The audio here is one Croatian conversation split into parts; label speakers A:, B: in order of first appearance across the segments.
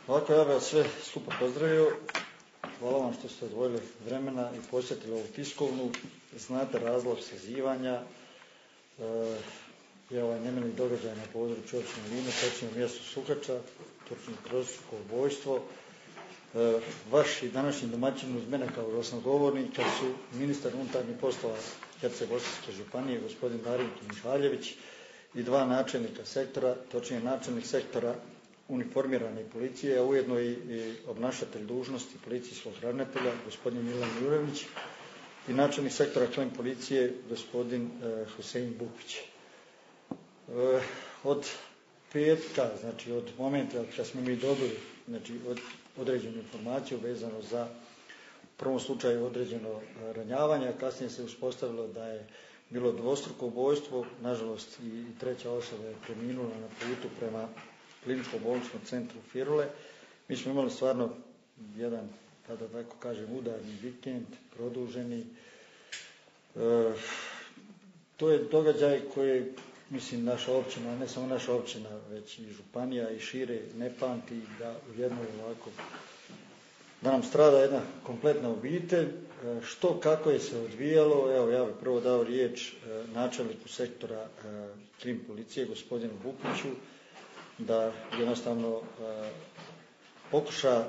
A: Ovako, ja bih vas sve skupa pozdravio. Hvala vam što ste odvojili vremena i posjetili ovu tiskovnu. Znate razlog sazivanja je ovaj nemili događaj na području općine Livno, točnije u mjestu Suhača, točno trostruko ubojstvo. Vaši današnji domaćini uz mene kao glasnogovornika su ministar unutarnjih poslova Herceg-Bosanske županije, gospodin Darinko Mihaljević, i dva načelnika sektora, točnije načelnik sektora uniformirane policije, a ujedno i obnašatelj dužnosti policijskog ravnatelja, gospodin Milan Jurević, i načelnik sektora KLM policije, gospodin Husein Bukić. Od petka, znači od momenta kad smo mi dobili određenu informaciju vezano za u prvom slučaju određeno ranjavanje, a kasnije se uspostavilo da je bilo dvostruko ubojstvo, nažalost i treća osoba je preminula na putu prema kliničkom bolničkom centru Firule. Mi smo imali stvarno jedan, da tako kažem, udarni vikend, produženi. To je događaj koji, mislim, naša općina, ne samo naša općina, već i županija i šire ne pamti, da u jednoj ovako, da nam strada jedna kompletna obitelj. Što, kako je se odvijalo, evo ja bih prvo dao riječ načelniku sektora KLM policije, gospodinu Bukiću, da jednostavno pokuša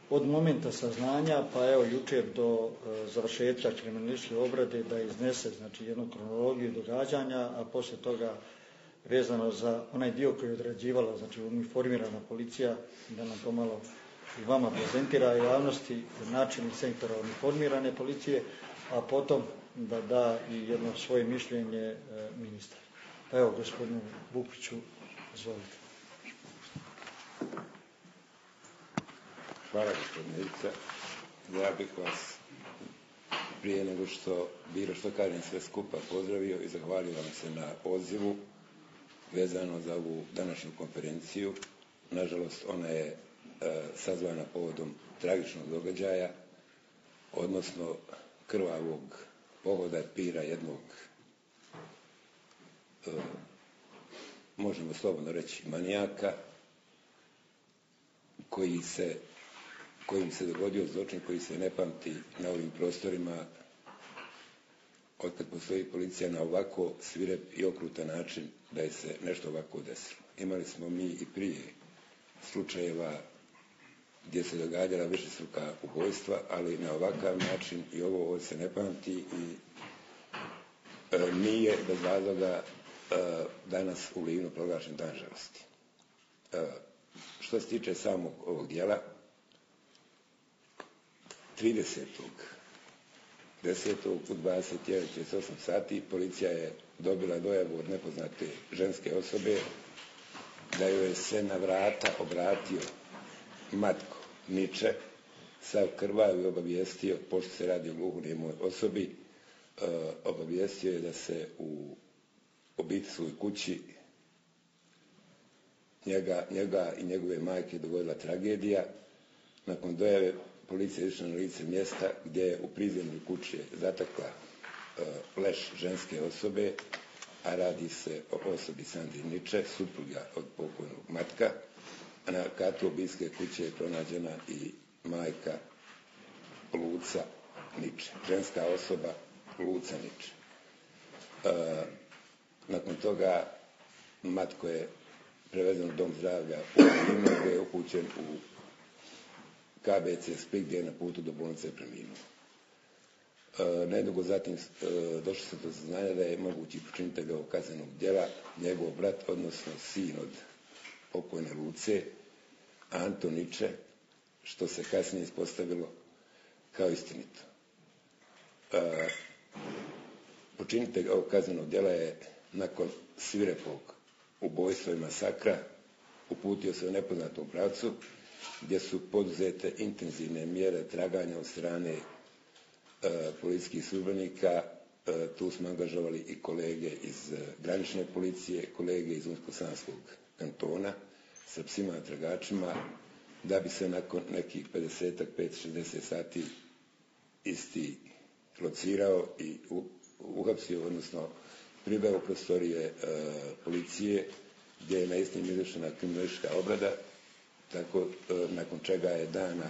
A: od momenta saznanja, pa evo jučer do završetka kriminalističke obrade da iznese znači jednu kronologiju događanja, a poslije toga vezano za onaj dio koji je odrađivala, znači uniformirana policija, da nam to malo i vama prezentira javnosti, načelnik sektora uniformirane policije, a potom da da i jedno svoje mišljenje ministar. Pa evo, gospodinu Bukiću, izvolite.
B: Hvala, gospodine Ivica. Ja bih vas prije nego što bilo što kažem sve skupa pozdravio i zahvalio vam se na pozivu vezano za ovu današnju konferenciju. Nažalost, ona je sazvana povodom tragičnog događaja, odnosno krvavog pohoda pira jednog, možemo slobodno reći, manijaka, kojim se dogodio zločin koji se ne pamti na ovim prostorima otkad postoji policija na ovako svirep i okrutan način da je se nešto ovako desilo. Imali smo mi i prije slučajeva gdje se događala višestruka ubojstva, ali na ovakav način i ovo se ne pamti i nije bez razloga danas u Livnu proglašen dan žalosti. Što se tiče samog ovog dijela, 30.10. u 21:38 sati policija je dobila dojavu od nepoznate ženske osobe da joj se na vrata obratio Matko Niče, sav krvav, i obavijestio, pošto se radi o gluhonijemoj osobi, obavijestio je da se u obiteljskoj kući njega i njegove majke dogodila tragedija. Nakon dojave policija je išla na lice mjesta gdje je u prizemlju kuće zatekla leš ženske osobe, a radi se o osobi Sandri Niče, supruga od pokojnog Matka. A na katu obiteljske kuće je pronađena i majka Luca Niče, ženska osoba Luca Niče. Nakon toga Matko je prevezen u dom zdravlja u Livnu, gdje je upućen u KBC Split, gdje je na putu do bolnice preminuo. Nedugo zatim došlo se do saznanja da je mogući počinitelj ovog kaznenog djela njegov brat, odnosno sin od pokojne Luce, Anto Niče, što se kasnije ispostavilo kao istinito. Počinitelj ovog kaznenog djela je nakon svirepog ubojstva i masakra uputio se u nepoznatom pravcu, gdje su poduzete intenzivne mjere traganja od strane policijskih službenika. Tu smo angažovali i kolege iz granične policije, kolege iz Unsko-Sanskog kantona sa psima tragačima, da bi se nakon nekih 50-60 sati isti locirao i uhapsio, odnosno priveo u prostorije policije, gdje je na istim izvršena kriminalistička obrada tako nakon čega je dana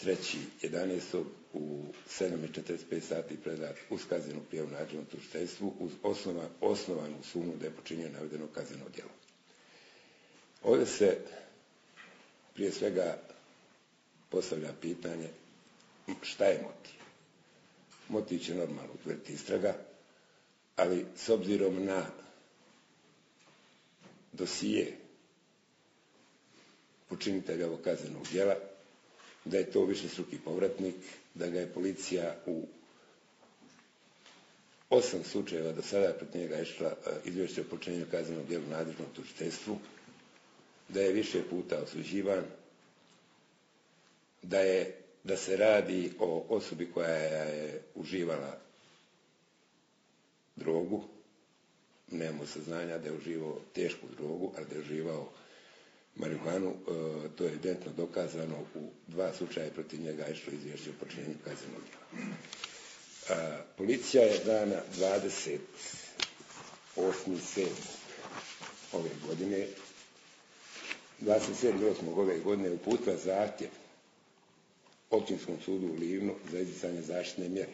B: 3.11. u 7:45 sati predat uz kaznenu prijavu nadležnom tužiteljstvu uz osnovanu sumnju da je počinio navedeno kazneno djelo. Ovdje se prije svega postavlja pitanje šta je motiv. Motiv će normalno utvrditi istraga, ali s obzirom na dosije počinitelja ovog kaznenog djela, da je to višestruki povratnik, da ga je policija u 8 slučajeva do sada protiv njega išla izvješće o počinjenju kaznenog djela u nadležnom tužiteljstvu, da je više puta osuđivan, da se radi o osobi koja je uživala drogu, nemamo saznanja da je uživao tešku drogu, ali da je uživao marihuanu, to je evidentno dokazano u 2 slučaja protiv njega išlo izvješće o počinjenju kaznenog djela. Policija je dana 28.7. ove godine, 27.8. ove godine uputila zahtjev Općinskom sudu u Livnu za izricanje zaštitne mjere.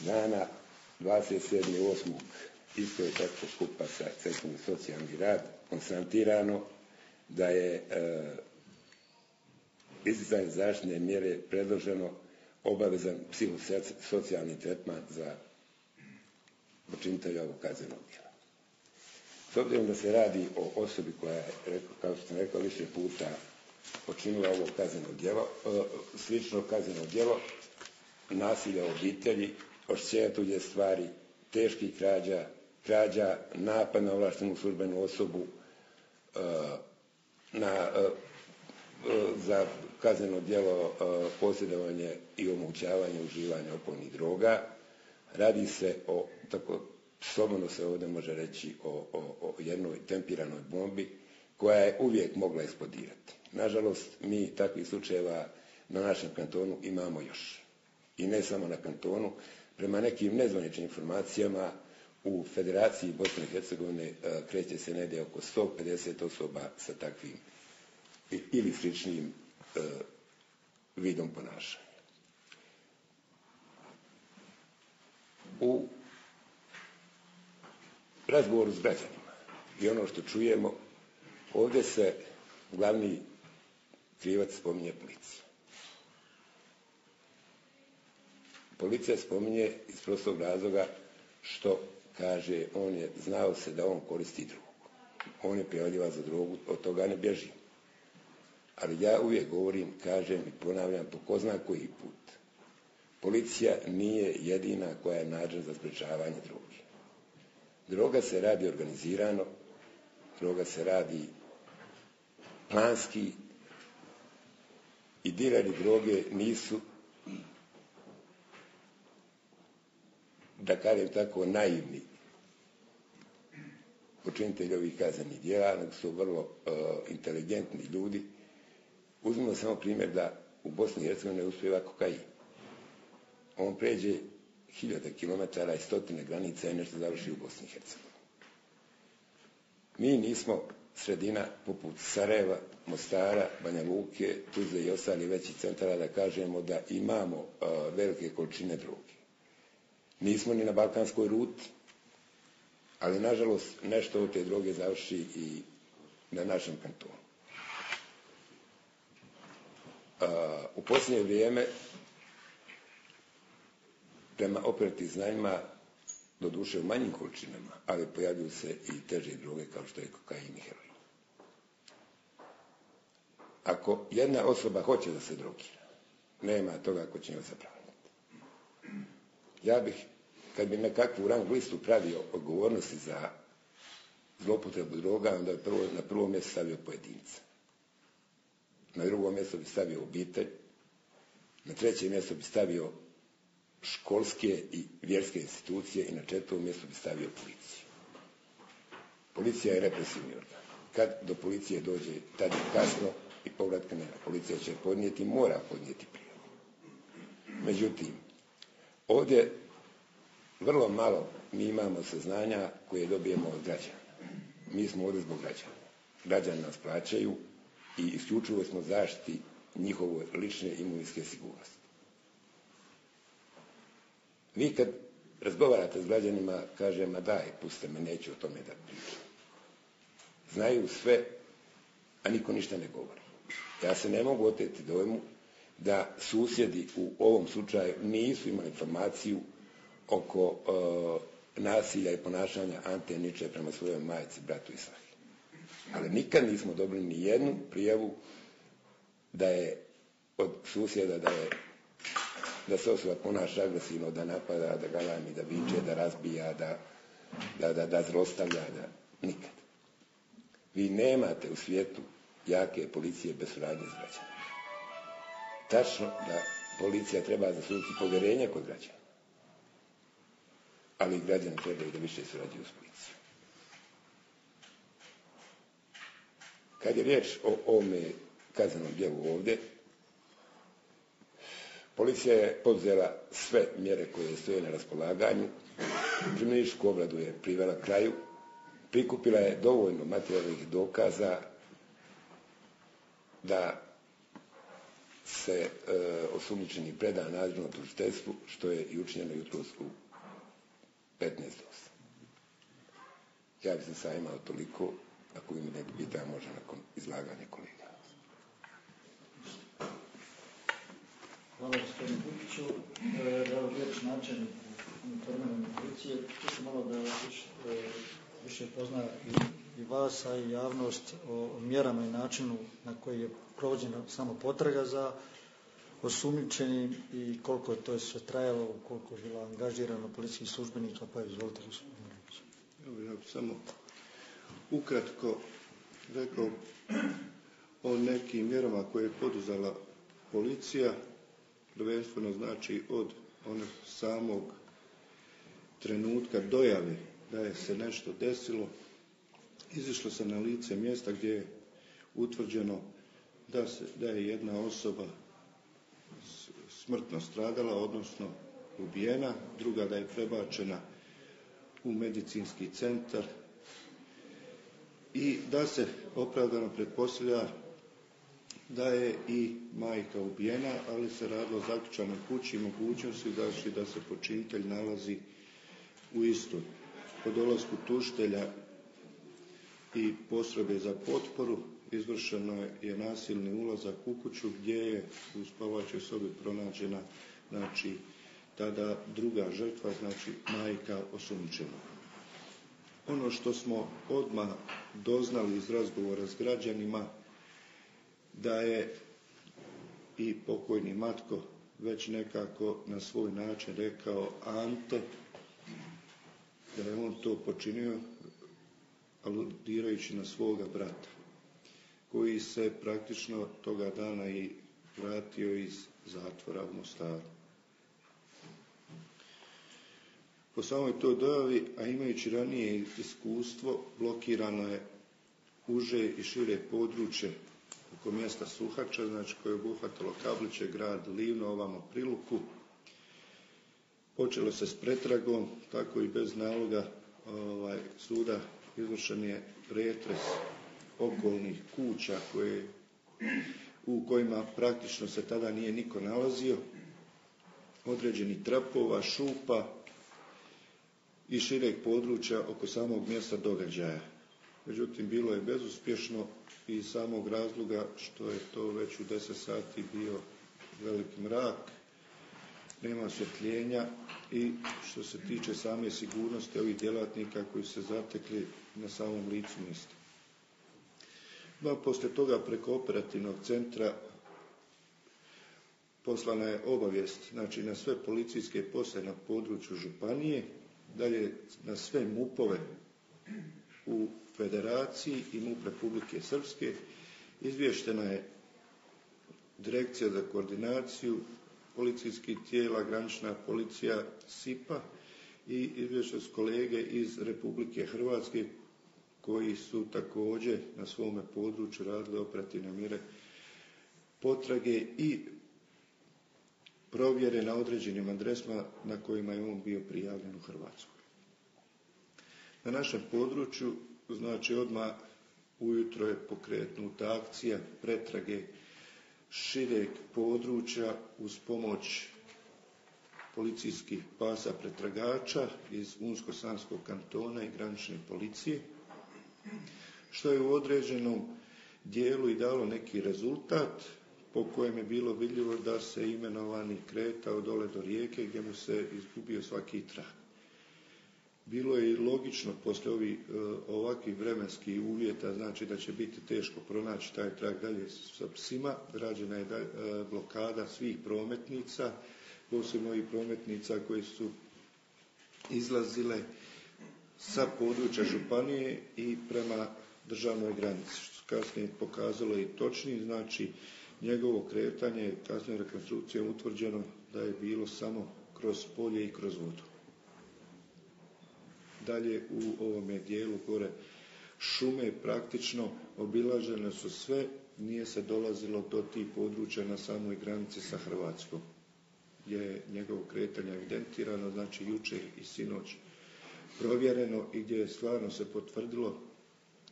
B: Dana 27.8. isto je tako skupa sa Centrom za socijalni rad konstatirano da je izricanje zaštitne mjere predloženo obavezan psihosocijalni tretman za počinitelja ovog kaznenog djela. S obzirom da se radi o osobi koja je, kao što sam rekao, više puta počinila ovo kazneno djelo, slično kazneno djelo, nasilja u obitelji, oštećenja tuđe stvari, teških krađa, napad na ovlaštenu službenu osobu, za kazneno djelo posjedovanje i omogućavanje uživanja opojnih droga. Radi se o, tako slobodno se ovdje može reći, o jednoj tempiranoj bombi koja je uvijek mogla eksplodirati. Nažalost, mi takvih slučajeva na našem kantonu imamo još. I ne samo na kantonu. Prema nekim nezvaničnim informacijama u Federaciji Bosne i Hercegovine kreće se negdje oko 150 osoba sa takvim ili sličnim vidom ponašanja. U razgovoru s građanima i ono što čujemo, ovdje se glavni krivac spominje policija. Policija spominje iz prostog razloga što, kaže, on je znao se da on koristi drogu. On je prijavljivan za drogu, od toga ne bježi. Ali ja uvijek govorim, kažem i ponavljam po ko zna koji put. Policija nije jedina koja je nadležna za sprečavanje droge. Droga se radi organizirano, droga se radi planski i dileri droge nisu, da kažem tako, naivni počinitelji ovih kaznenih djela, nego su vrlo inteligentni ljudi. Uzmimo samo primjer da u Bosni i Hercegovini ne uspijeva kokain. On pređe 1000 kilometara i 100 granica i nešto završi u Bosni i Hercegovini. Mi nismo sredina poput Sarajeva, Mostara, Banja Luke, Tuzle i ostalih većih centara da kažemo da imamo velike količine droge. Nismo ni na balkanskoj ruti, ali nažalost nešto od te droge završi i na našem kantonu. U posljednje vrijeme, prema operativnim znanjima, doduše u manjim količinama, ali pojavljuju se i teže droge kao što je kokain i heroin. Ako jedna osoba hoće da se drogira, nema toga ko će njoj zabraniti. Ja bih, kad bi nekakvu rang listu pravio odgovornosti za zloupotrebu droga, onda bi na prvo mjesto stavio pojedinca. Na drugo mjesto bi stavio obitelj, na treće mjesto bi stavio školske i vjerske institucije i na četvrto mjesto bi stavio policiju. Policija je represivni organ. Kad do policije dođe, tad je kasno i povratka nema. Policija će podnijeti, mora podnijeti prijavu. Međutim, ovdje vrlo malo mi imamo saznanja koje dobijemo od građana. Mi smo ovdje zbog građana. građani nas plaćaju i isključivo smo zaštiti njihove lične imovinske sigurnosti. Vi kad razgovarate s građanima, kaže, ma daj, pustite me, neću o tome da pričam. Znaju sve, a niko ništa ne govori. Ja se ne mogu oteti dojmu da susjedi u ovom slučaju nisu imali informaciju oko nasilja i ponašanja Ante Niče prema svojoj majci, bratu i Sahi. Ali nikad nismo dobili ni jednu prijavu da je od susjeda da se osoba ponaša agresivno, da napada, da galami, da viče, da razbija, da zlostavlja, nikad. Vi nemate u svijetu jake policije bez suradnje s građanima. Tačno da policija treba zaslužiti povjerenje kod građana, ali građani trebaju da više surađuju s policijom. Kad je riječ o ovome kaznenom djelu ovdje, policija je poduzela sve mjere koje stoje na raspolaganju, kriminalističku obradu je privela kraju, prikupila je dovoljno materijalnih dokaza da se osumnjičeni preda nadležnom tužiteljstvu, što je i učinjeno jutros u 15:08. Ja bih se sam imao toliko, ako ima neki pitanja, može nakon izlaganja kolega.
A: Hvala gospodinu Bukiću. Evo riječ načelniku uniformirane policije. Čisto malo da više pozna i vas, a i javnost o mjerama i načinu na koji je provođena samo potraga za osumnjičenim i koliko je to sve trajalo, koliko je bilo angažirano policijskih službenika, pa izvolite gospodine.
C: Evo ja bih samo ukratko rekao o nekim mjerama koje je poduzela policija, prvenstveno znači od onog samog trenutka dojave da je se nešto desilo, izišlo se na lice mjesta gdje je utvrđeno da je jedna osoba smrtno stradala, odnosno ubijena, druga da je prebačena u medicinski centar i da se opravdano pretpostavlja da je i majka ubijena, ali se radilo o zaključanoj kući i mogućnosti da se počinitelj nalazi u istoj. Po dolasku tužitelja i postrojbe za potporu izvršeno je nasilni ulazak u kuću gdje je u spavačoj sobi pronađena tada druga žrtva, znači majka osumnjičenog. Ono što smo odmah doznali iz razgovora s građanima, da je i pokojni Matko već nekako na svoj način rekao Ante, da je on to počinio aludirajući na svoga brata, koji se praktično toga dana i vratio iz zatvora u Mostaru. Po samoj toj dojavi, a imajući ranije iskustvo, blokirano je uže i šire područje oko mjesta Suhača, znači koje je obuhvatilo Kabliće, grad Livno, ovamo Priluku. Počelo se s pretragom, tako i bez naloga suda izvršen je pretres okolnih kuća u kojima praktično se tada nije niko nalazio, određenih trapova, šupa i šireg područja oko samog mjesta događaja. Međutim, bilo je bezuspješno iz samog razloga što je to već u 10 sati bio veliki mrak, nema osvjetljenja i što se tiče same sigurnosti ovih djelatnika koji su se zatekli na samom licu mjesta. Poslije toga preko operativnog centra poslana je obavijest, znači na sve policijske postaje na području županije, dalje na sve MUP-ove u Federaciji i MUP Republike Srpske. Izvještena je Direkcija za koordinaciju policijskih tijela, granična policija SIP-a i izvješteni su kolege iz Republike Hrvatske koji su također na svome području radili operativne mjere potrage i provjere na određenim adresama na kojima je on bio prijavljen u Hrvatskoj. Na našem području, znači odmah ujutro je pokrenuta akcija pretrage šireg područja uz pomoć policijskih pasa pretragača iz Unsko-sanskog kantona i granične policije, što je u određenom dijelu i dalo neki rezultat po kojem je bilo vidljivo da se imenovani kretao dole do rijeke gdje mu se izgubio svaki trag. Bilo je i logično poslije ovakvih vremenskih uvjeta, znači da će biti teško pronaći taj trag dalje sa psima. Rađena je blokada svih prometnica, posebno i prometnica koje su izlazile sa područja županije i prema državnoj granici, što kasnije pokazalo i točnije, znači njegovo kretanje, kasnije rekonstrukcijom utvrđeno da je bilo samo kroz polje i kroz vodu. Dalje u ovome dijelu gore šume praktično obilažene su sve, nije se dolazilo do tih područja na samoj granici sa Hrvatskom, gdje je njegovo kretanje evidentirano, znači jučer i sinoć provjereno i gdje je stvarno se potvrdilo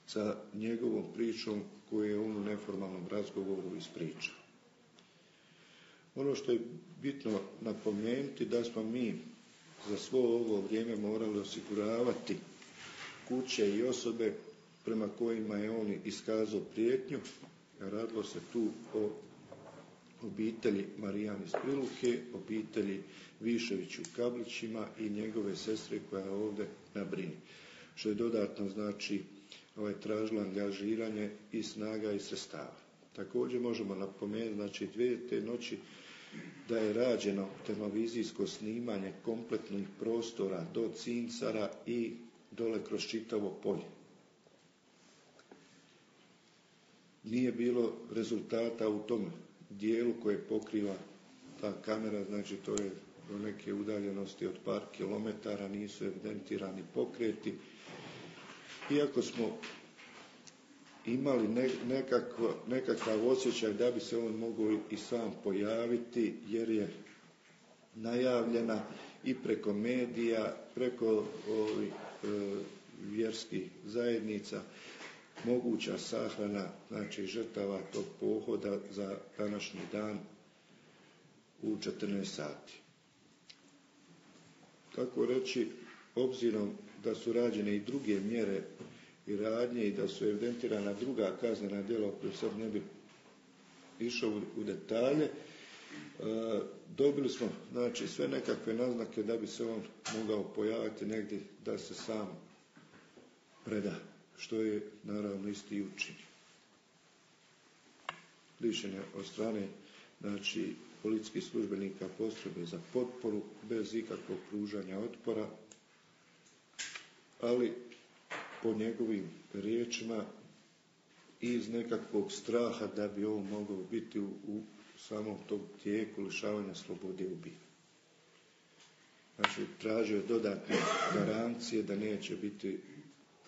C: sa njegovom pričom koju je on u neformalnom razgovoru ispričao. Ono što je bitno napomenuti da smo mi za svo ovo vrijeme morali osiguravati kuće i osobe prema kojima je on iskazao prijetnju. Radilo se tu o obitelji Marijan iz Priluke, obitelji Višević u Kablićima i njegove sestre koja je ovdje na Brini, što je dodatno znači tražilo angažiranje i snaga i sredstava. Također možemo napomenuti, znači 2 te noći da je rađeno termovizijsko snimanje kompletnih prostora do Cincara i dole kroz čitavo polje. Nije bilo rezultata u tom dijelu koje pokriva ta kamera, znači to je do neke udaljenosti od par kilometara, nisu evidentirani pokreti. Iako smo imali nekakav osjećaj da bi se on mogao i sam pojaviti, jer je najavljena i preko medija, preko vjerskih zajednica moguća sahrana, znači žrtava tog pohoda za današnji dan u 14 sati. Tako reći, obzirom da su rađene i druge mjere i radnje i da su evidentirana druga kaznena djela koju sad ne bi išao u detalje, dobili smo znači sve nekakve naznake da bi se on mogao pojaviti negdje da se sam preda, što je naravno isti učinio. Lišen je od strane znači policijskih službenika postrojbe za potporu bez ikakvog pružanja otpora, ali po njegovim riječima iz nekakvog straha da bi on mogao biti u samom tom tijeku lišavanja slobode ubijen. Znači, tražio je dodatne garancije da neće biti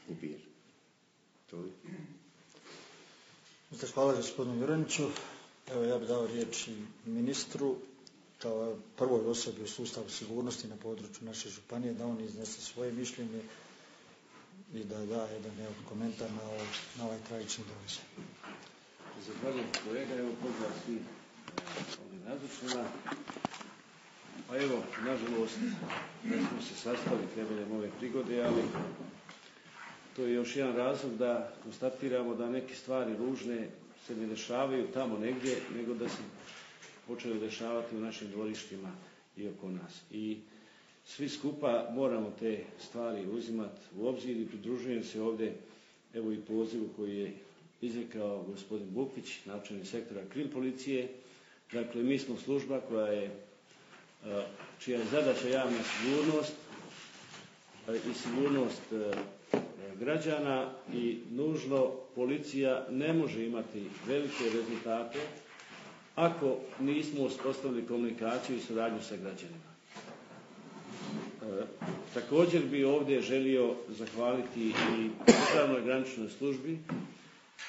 C: ubijen.
A: Hvala gospodinu Juraniću. Evo, ja bih dao riječ i ministru kao prvoj osobi u sustavu sigurnosti na području naše županije, da on iznese svoje mišljenje i da da jedan komentar na ovaj tragični događaj.
D: Zahvaljujem kolega, evo pozdrav svih ovdje nazočnima. Pa evo, nažalost, da smo se sastali temeljem ove prigode, ali to je još jedan razlog da konstatiramo da neke stvari ružne se ne dešavaju tamo negdje, nego da se počeli dešavati u našim dvorištima i oko nas. I svi skupa moramo te stvari uzimati u obzir i pridružujem se ovdje evo i pozivu koji je izrekao gospodin Bukić, načelnik sektora krim policije. Dakle, mi smo služba čija je zadaća javna sigurnost i sigurnost građana i nužno policija ne može imati velike rezultate ako nismo uspostavili komunikaciju i suradnju sa građanima. Također bi ovdje želio zahvaliti i Državnoj graničnoj službi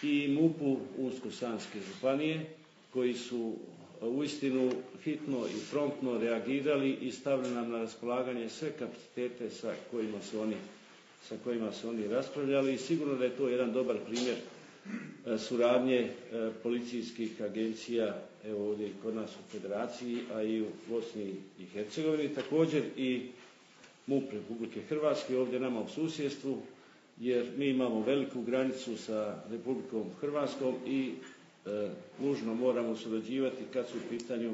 D: i MUP-u Unsko-sanske županije koji su uistinu hitno i promptno reagirali i stavili nam na raspolaganje sve kapacitete sa kojima su oni raspravljali i sigurno da je to jedan dobar primjer suradnje policijskih agencija, evo ovdje i kod nas u Federaciji, a i u Bosni i Hercegovini, također i MUP Republike Hrvatske ovdje nama u susjedstvu, jer mi imamo veliku granicu sa Republikom Hrvatskom i nužno moramo surađivati kad su u pitanju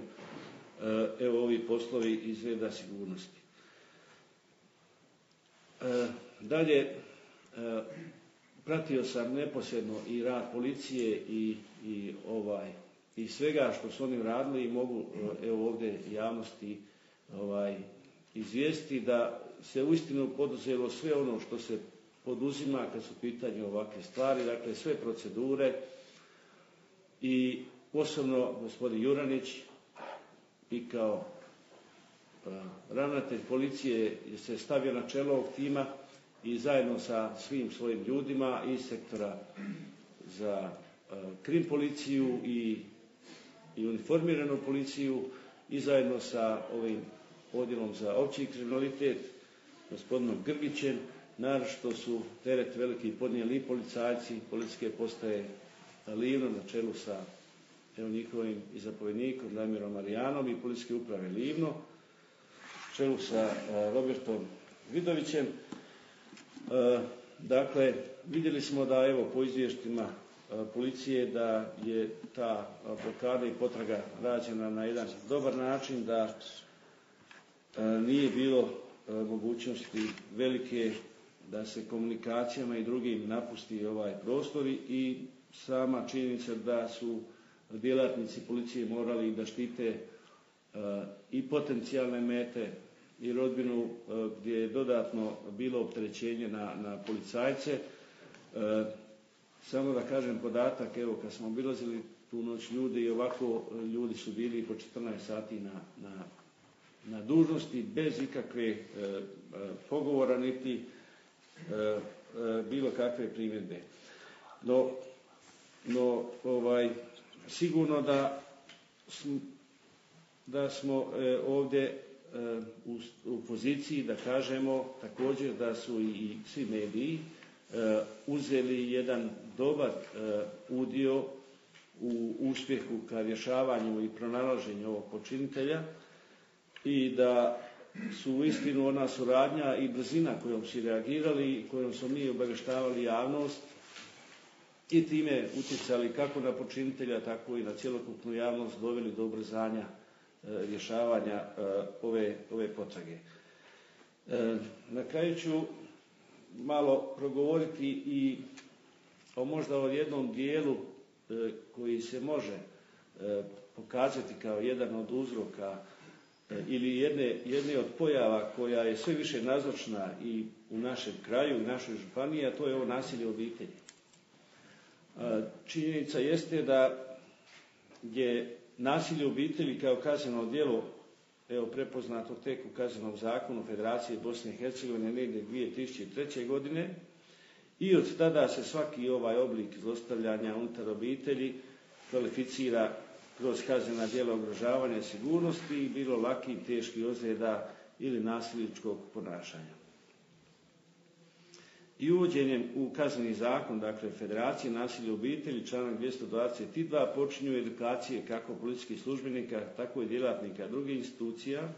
D: evo ovi poslovi iz reda sigurnosti. Dalje, pratio sam neposredno i rad policije i svega što su oni radili i mogu evo ovdje javnosti izvijestiti da se uistinu poduzelo sve ono što se poduzima kad su u pitanju ovakve stvari, dakle sve procedure i osobno gospodin Juranić i kao ravnatelj policije se stavio na čelo ovog tima i zajedno sa svim svojim ljudima iz sektora za krim policiju i uniformiranu policiju i zajedno sa ovim odjelom za opći kriminalitet, gospodinom Grgićem, naročito su teret veliki podnijeli i policajci policijske postaje Livno na čelu sa evo njihovim i zapovjednikom Damirom Marijanom i policijske uprave Livno, na čelu sa Robertom Vidovićem. Dakle, vidjeli smo da evo po izvještima policije da je ta blokada i potraga rađena na jedan dobar način, da nije bilo mogućnosti velike da se komunikacijama i drugim napusti ovaj prostor i sama činjenica da su djelatnici policije morali da štite i potencijalne mete i rodbinu gdje je dodatno bilo opterećenje na policajce. Samo da kažem podatak, evo kad smo obilazili tu noć ljudi i ovako ljudi su bili po 14 sati na dužnosti bez ikakve pogovora niti bilo kakve primjedbe. No sigurno da smo ovdje u poziciji da kažemo također da su i svi mediji uzeli jedan dobar udio u uspjehu ka rješavanju i pronalaženju ovog počinitelja i da su uistinu ona suradnja i brzina kojom su reagirali i kojom smo mi obavještavali javnost i time utjecali kako na počinitelja tako i na cjelokupnu javnost doveli do ubrzanja rješavanja ove potrage. Na kraju ću malo progovoriti i o možda o jednom dijelu koji se može pokazati kao jedan od uzroka ili jedne od pojava koja je sve više nazočna i u našem kraju, u našoj županiji, a to je ovo nasilje u obitelji. Činjenica jeste da je nasilje u obitelji kao kazneno djelo prepoznato tek u Kaznenom zakonu Federacije Bosne i Hercegovine negdje 2003. godine i od tada se svaki ovaj oblik zlostavljanja unutar obitelji kvalificira kroz kaznena djela ugrožavanja sigurnosti i bilo lakih, teških ozljeda ili nasilničkog ponašanja. I uvođenjem u Kazneni zakon, dakle Federacije nasilja u obitelji, članak 222, počinju edukacije kako policijskih službenika, tako i djelatnika drugih institucija.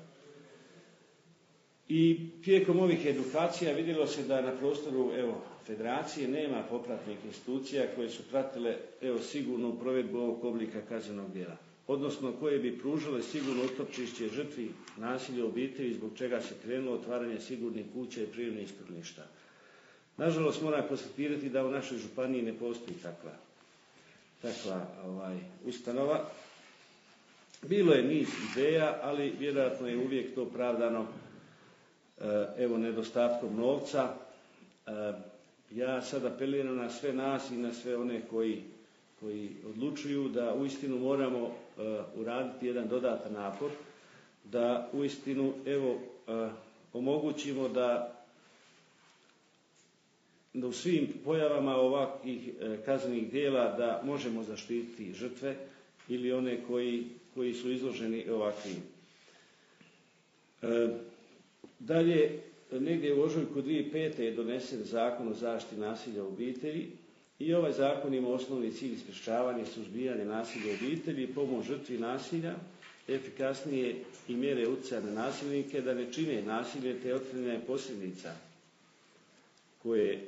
D: I tijekom ovih edukacija vidjelo se da na prostoru Federacije nema popratnih institucija koje su pratile sigurnu provedbu ovog oblika kaznenog djela, odnosno koje bi pružale sigurno utočište žrtvi nasilja u obitelji zbog čega se krenulo otvaranje sigurnih kuća i prirodnih skloništa. Nažalost, moram konstatirati da u našoj županiji ne postoji takva ustanova. Bilo je niz ideja, ali vjerojatno je uvijek to pravdano nedostatkom novca. Ja sad apeliram na sve nas i na sve one koji odlučuju da uistinu moramo uraditi jedan dodatan napor, da uistinu omogućimo da u svim pojavama ovakvih kaznenih djela da možemo zaštititi žrtve ili one koji su izloženi ovakvim. Dalje, negdje u ožujku 2005. je donesen Zakon o zaštiti nasilja u obitelji I ovaj zakon ima osnovni cilj sprječavanje, suzbijanje nasilja u obitelji, pomoć žrtvi nasilja, efikasnije i mjere utjecaja na nasilnike da ne čine nasilje te otklanjanje posljedica koje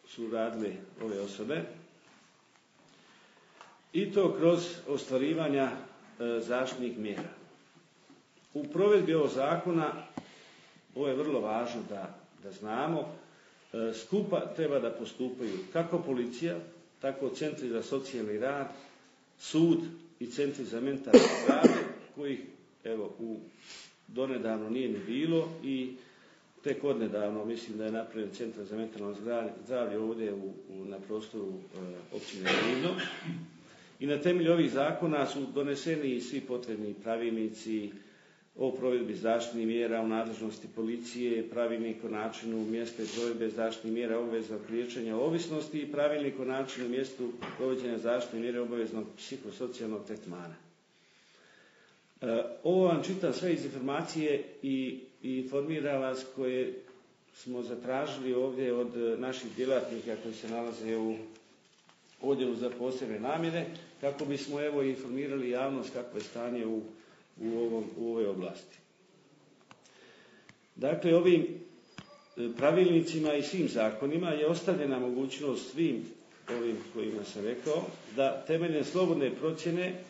D: su radile ove osobe. I to kroz ostvarivanja zaštitnih mjera. U provedbi ovog zakona, ovo je vrlo važno da znamo, skupa treba da postupaju kako policija, tako centri za socijalni rad, sud i centri za mentalno zdravlje, kojih donedavno nije ni bilo i tek odnedavno mislim da je napravljen centar za mentalno zdravlje ovdje na prostoru općine Livno. I na temelju ovih zakona su doneseni i svi potrebni pravilnici o provedbi zaštitnih mjera u nadležnosti policije, pravilnik o načinu, mjestu i provedbe zaštitnih mjera obaveznog liječenja ovisnosti i pravilnik o načinu, mjestu provođenja zaštitne mjere obaveznog psihosocijalnog tretmana. Ovo vam čitam sve iz informacije i informira vas koje smo zatražili ovdje od naših djelatnika koji se nalaze u odjelu za posebne namjene, kako bismo informirali javnost kakvo je stanje u ovoj oblasti. Dakle, ovim pravilnicima i svim zakonima je ostavljena mogućnost svim ovim kojima sam rekao da temeljem slobodne procjene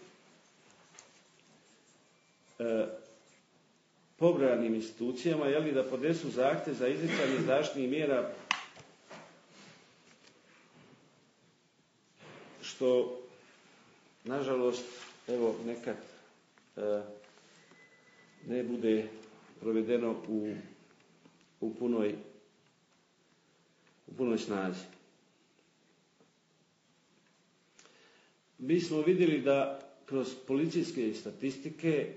D: pobrojanim institucijama da podnesu zahtjev za izricanje zaštitnih mjera, što nažalost nekad ne bude provedeno u punoj snazi. Mi smo vidjeli da kroz policijske statistike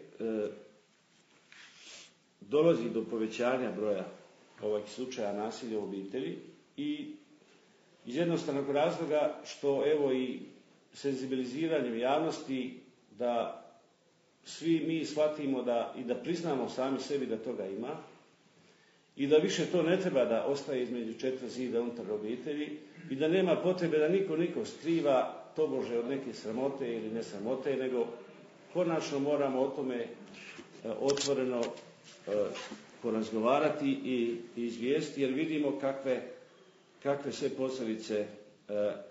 D: dolazi do povećanja broja ovih slučaja nasilja u obitelji i iz jednostavnog razloga što i senzibiliziranjem javnosti da svi mi shvatimo i da priznamo sami sebi da toga ima i da više to ne treba da ostaje između četiri zida unutar obitelji i da nema potrebe da niko skriva tobože od neke sramote ili nesramote, nego konačno moramo o tome otvoreno porazgovarati i izvijesti, jer vidimo kakve sve posljedice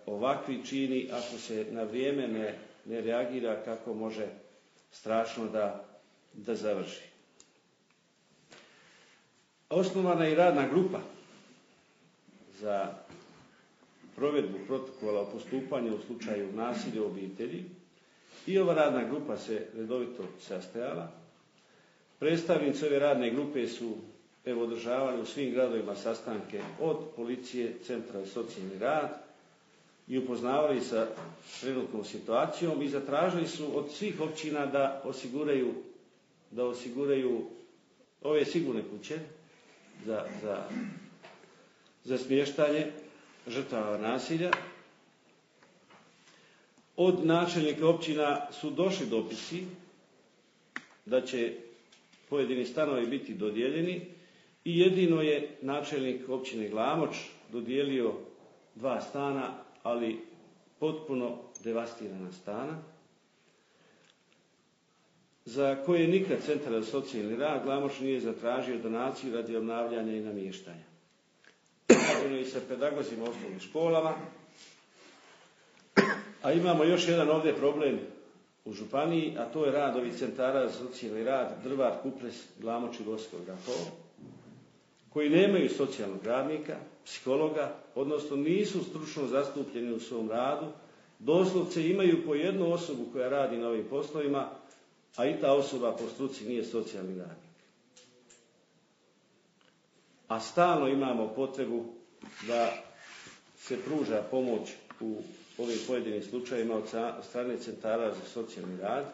D: ovakvi čini ako se na vrijeme ne reagira, kako može strašno da završi. Osnovana je i radna grupa za provedbu protokola o postupanju u slučaju nasilja u obitelji i ova radna grupa se redovito sastajala. Predstavnici ove radne grupe su održavali u svim gradovima sastanke od policije, centra za socijalni rad i upoznavali sa trenutnom situacijom i zatražili su od svih općina da osiguraju ove sigurne kuće za smještanje žrtava nasilja. Od načelnika općina su došli dopisi da će pojedini stanovi biti dodijeljeni i jedino je načelnik općine Glamoč dodijelio 2 stana, ali potpuno devastirana stana, za koje nikad Centar za socijalni rad Glamoč nije zatražio donaciju radi obnavljanja i namještanja. Rađeno je i sa pedagozima u osnovnim školama, a imamo još jedan ovdje problem u županiji, a to je rad ovih centara za socijalni rad Drvar, Kupres, Glamoč i Gorsko Grahovo, koji nemaju socijalnog radnika, psihologa, odnosno nisu stručno zastupljeni u svom radu, doslovce imaju po jednu osobu koja radi na ovim poslovima, a i ta osoba po struci nije socijalni radnik. A stalno imamo potrebu da se pruža pomoć u ovim pojedinim slučajevima od strane centara za socijalni rad.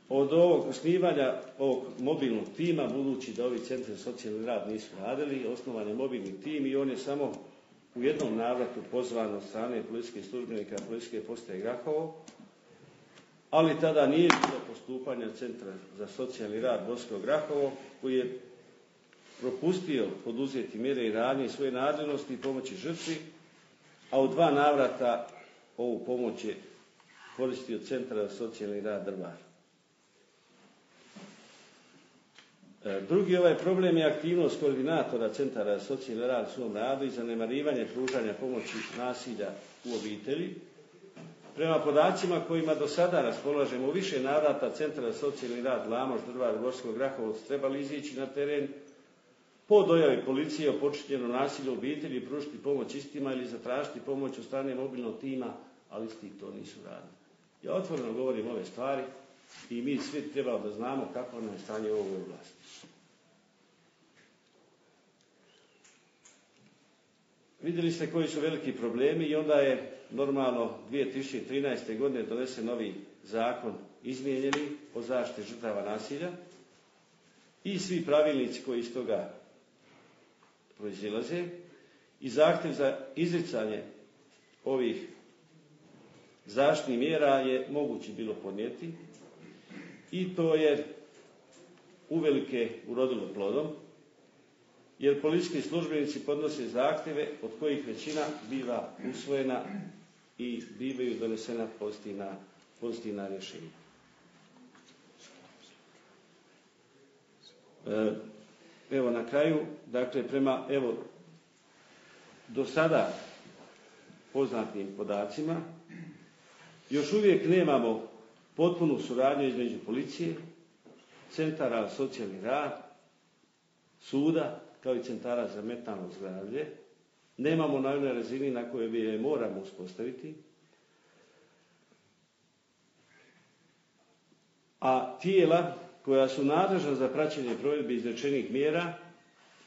D: Od ovog osnivanja ovog mobilnog tima, budući da ovi centri za socijalni rad nisu radili, osnovan je mobilni tim i on je samo u jednom navratu pozvan od strane policijskih službenika Policijske postaje Grahovo, ali tada nije bilo postupanja Centra za socijalni rad Gorsko Grahovo, koji je propustio poduzeti mjere i radnje iz svoje nadležnosti i pomoći žrtvi, a u 2 navrata ovu pomoć je koristio Centar za socijalni rad Drvar. Drugi problem je aktivnost koordinatora Centara za socijalni rad u svom radu i zanemarivanje pružanja pomoći nasilja u obitelji. Prema podacima kojima do sada raspolažemo, u više navrata Centra za socijalni rad Lamoš, Drvar, Gorsko, Grahovac trebali izići na teren po dojavi policije o počinjenom nasilju u obitelji i pružiti pomoć istima ili zatražiti pomoć od strane mobilnog tima, ali isti to nisu radili. Ja otvoreno govorim ove stvari i mi svi trebamo da znamo kako nam je stanje u ovoj oblasti. Vidjeli ste koji su veliki problemi i onda je normalno 2013. godine donesen novi zakon izmijenjeni o zaštiti žrtava nasilja i svi pravilnici koji iz toga proizilaze i zahtjev za izricanje ovih zaštitnih mjera je moguće bilo podnijeti i to je uvelike urodilo plodom, jer policijski službenici podnose zahtjeve od kojih većina biva usvojena i bivaju donesena pozitivna rješenja. Evo na kraju, dakle prema do sada poznatim podacima, još uvijek nemamo potpunu suradnju između policije, centara za socijalni rad, suda, kao i centara za mentalno zdravlje. Nemamo na onoj razini na kojoj bi je moramo uspostaviti. A tijela koja su nadležna za praćenje provedbe izrečenih mjera,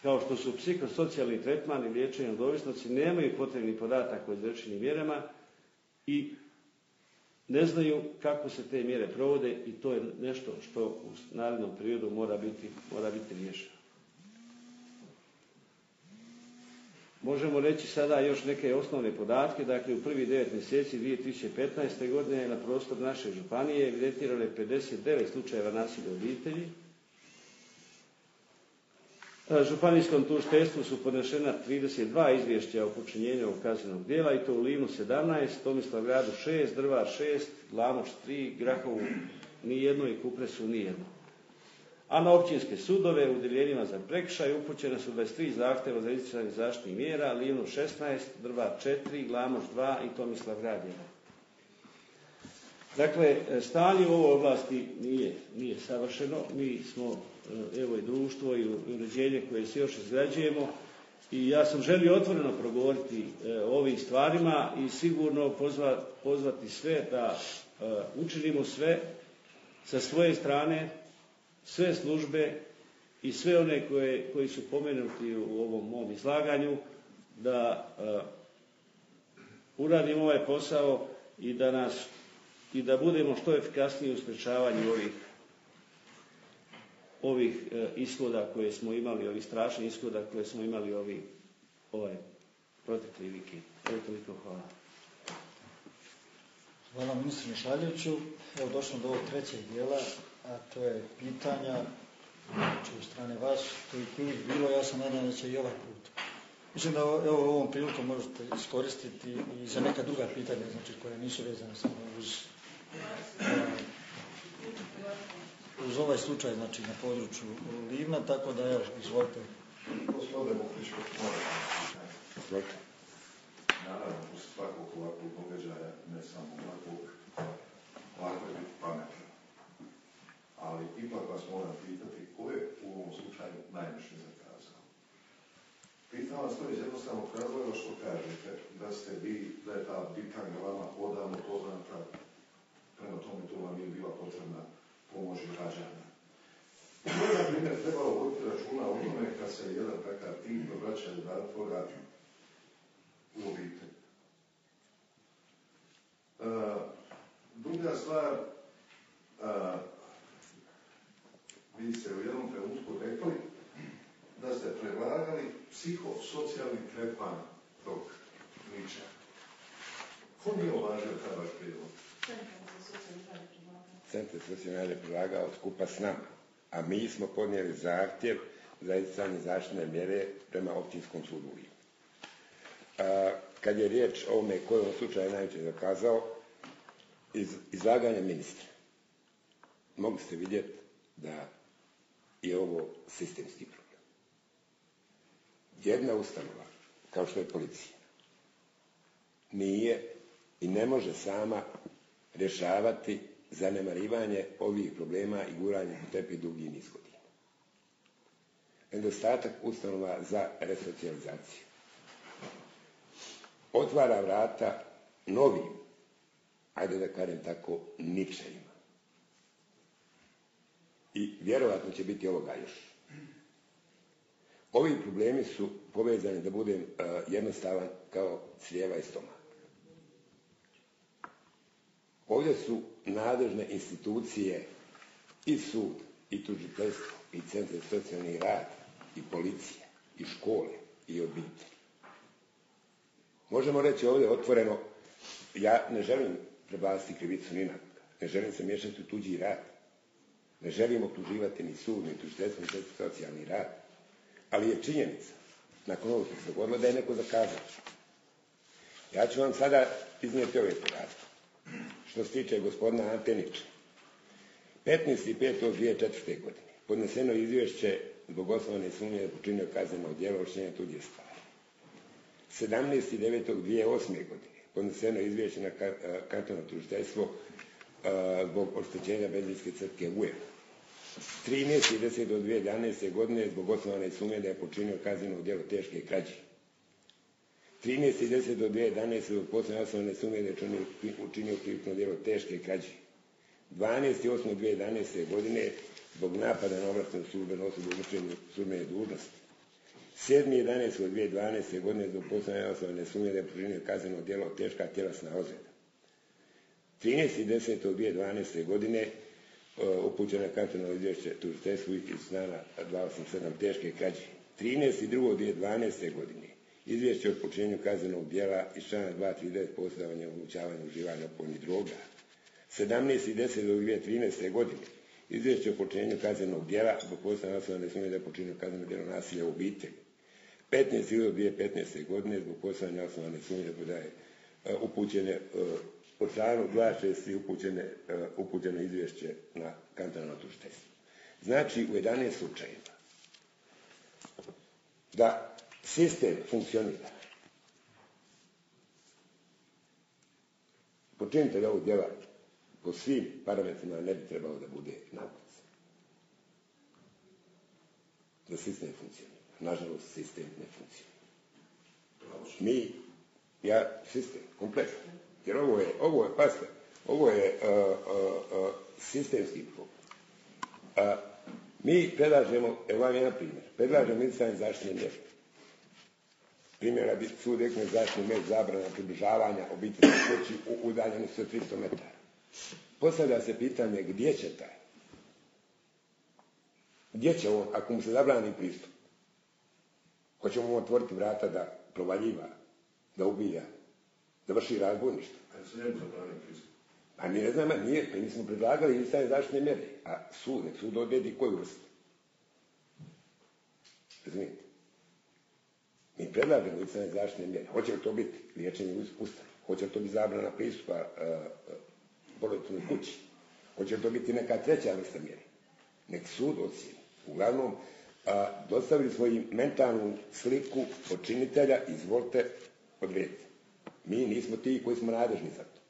D: kao što su psihosocijalni tretman i liječenje od ovisnosti, nemaju potrebnih podataka o izrečenim mjerama i ne znaju kako se te mjere provode i to je nešto što u narednom periodu mora biti riješeno. Možemo reći sada još neke osnovne podatke. Dakle, u prvih 9 mjeseci 2015. godine na prostoru naše županije evidentirano je 59 slučajeva nasilja u obitelji. Županijskom tužiteljstvu su podnešena 32 izvješća o počinjenju ovog kaznenog djela i to u Livnu 17, Tomislavgradu 6, Drvar 6, Lamoš 3, Grahovu nijedno i Kupresu nijedno. A na općinske sudove u odjeljenjima za prekršaj upućene su 23 zahtjeva za izricanje zaštitnih mjera, Livnu 16, Drvar 4, Lamoš 2 i Tomislavgrad 1. Dakle, stanje u ovoj oblasti nije savršeno. Mi smo i društvo i uređenje koje se još izgrađujemo i ja sam želio otvoreno progovoriti o ovim stvarima i sigurno pozvati sve da učinimo sve sa svoje strane, sve službe i sve one koji su pomenuti u ovom mom izlaganju da uradimo ovaj posao i da budemo što efikasniji u sprečavanju ovih ishoda koje smo imali, ovih strašnih ishoda koje smo imali ovaj protekli vikend. Evo toliko, hvala.
A: Hvala ministru Mišaljeviću. Evo došlo do ovog trećeg dijela, a to je pitanja u strane vas, koji je bilo, ja sam nadam da će i ovaj put. Mislim da evo ovom prilikom možete iskoristiti i za neka druga pitanja, znači koja nisu vezana samo uz ovaj slučaj, znači na području Livna, tako da evo, izvolite.
E: Gospodine Mokrićko, naravno, uz svakog ovakvog događaja, ne samo ovakvog, lako je biti pametan. Ali ipak vas moram pitati ko je u ovom slučaju najviše zakazao. Pitam vas to iz jednostavnog razloga što kažete da je ta bitanga vama odavno poznata, prema tome to vam je bila potrebna pomoć građana. To je, na primjer, trebalo voditi računa o tome kad se jedan takav tim obraća udatvora u obitelj. Druga stvar, vi ste u jednom trenutku rekli da ste predlagali psihosocijalni tretman tog niča. Ko nije uvažio taj vaš prijedlog?
B: Centar za socijalni rad je predlagao skupa s nama, a mi smo podnijeli zahtjev za izricanje zaštitne mjere prema općinskom sudu u Livnu. Kad je riječ o ovome koji je u slučaju najveće zakazao, iz izlaganja ministra mogli ste vidjeti da je ovo sistemski problem. Jedna ustanova, kao što je policija, nije i ne može sama rješavati zanemarivanje ovih problema i guranje po tepih dugi niz godina. Nedostatak ustanova za resocijalizaciju otvara vrata novim, ajde da kažem tako, ničajima. I vjerovatno će biti ovoga još. Ovi problemi su povezani, da budem jednostavan, kao crijeva i stomak. Ovdje su nadležne institucije i sud, i tužiteljstvo, i centar za socijalni rad, i policija, i škole, i obitelj. Možemo reći ovdje otvoreno, ja ne želim prebaciti krivicu ni na koga, ne želim se miješati u tuđi rad, ne želim optuživati ni sud, ni tužiteljstvo, ni centar za socijalni rad, ali je činjenica, nakon ovog što se dogodilo, da je neko zakazao. Ja ću vam sada iznijeti ove podatke. Što se tiče gospodina Antenića, 15.5.2004. godine podneseno izvješće zbog osnovane sumnje da počinio kazneno djelo oštećenja tuđe stvari. 17.9.2008. godine podneseno izvješće na kantonalno tužiteljstvo zbog oštećenja benzinske crpke UEF. 13.10.2011. godine zbog osnovane sumnje da je počinio kazneno djelo teške krađe. 13.10.2011. zbog posebne osnovane sumnje da je učinio krivično djelo teške krađe. 12.8.2011. godine zbog napada na ovlaštenu službenu osobu u vršenju službene dužnosti. 7.11.2012. godine zbog posebne osnovane sumnje da je počinio kazneno djelo teška tjelesna ozljeda. 13.10.2012. godine upućeno je kantonalno izvješće tužiteljstvu iz stana 287 teške krađe. 13.2.2012. godine izvješće o počinjenju kaznenog djela iz člana 239 posjedovanja i omogućavanja uživanja opojnih droga. 17.10.2013. godine izvješće o počinjenju kaznenog djela zbog postojanja osnovane sumnje da je počinio kazneno djelo nasilja u obitelji. 15.2015. godine zbog postojanja osnovane sumnje da je upućene po članu 263 upućeno izvješće na kantonalno tužiteljstvo. Znači, u 11 slučajeva da sistem funkcionira. Počinitelj ovog djela po svim parametrima ne bi trebalo da bude naukac. Da sistem funkcionira. Nažalost, sistem ne funkcionira. Sistem, kompletno. Jer ovo je sistemski problem. Mi predlažemo, evo vam jedan primjer, predlažemo izricanje zaštitne mjere. Primjera bi sud rekne zaštitne mjere zabrana približavanja obiteljskoj kući u udaljenosti od 300 metara. Postavlja se pitanje gdje će taj? Gdje će on, ako mu se zabrani pristup? Hoćemo mu otvoriti vrata da provaljiva, da ubija, da vrši razbojništvo?
E: Kada se njemu zabrani pristup?
B: A mi ne znamo, mi smo predlagali izricanje zaštitne mjere, a nek sud odredi koju vrstu. Razumijete? Mi predlažemo izricanje zaštitne mjere. Hoće li to biti liječenje ustava? Hoće li to biti zabrana pristupa porodičnoj kući? Hoće li to biti neka treća vrsta mjere? Nek sud ocijeni. Uglavnom, dostavili smo im mentalnu sliku počinitelja, izvolite odrediti. Mi nismo ti koji smo nadležni za to.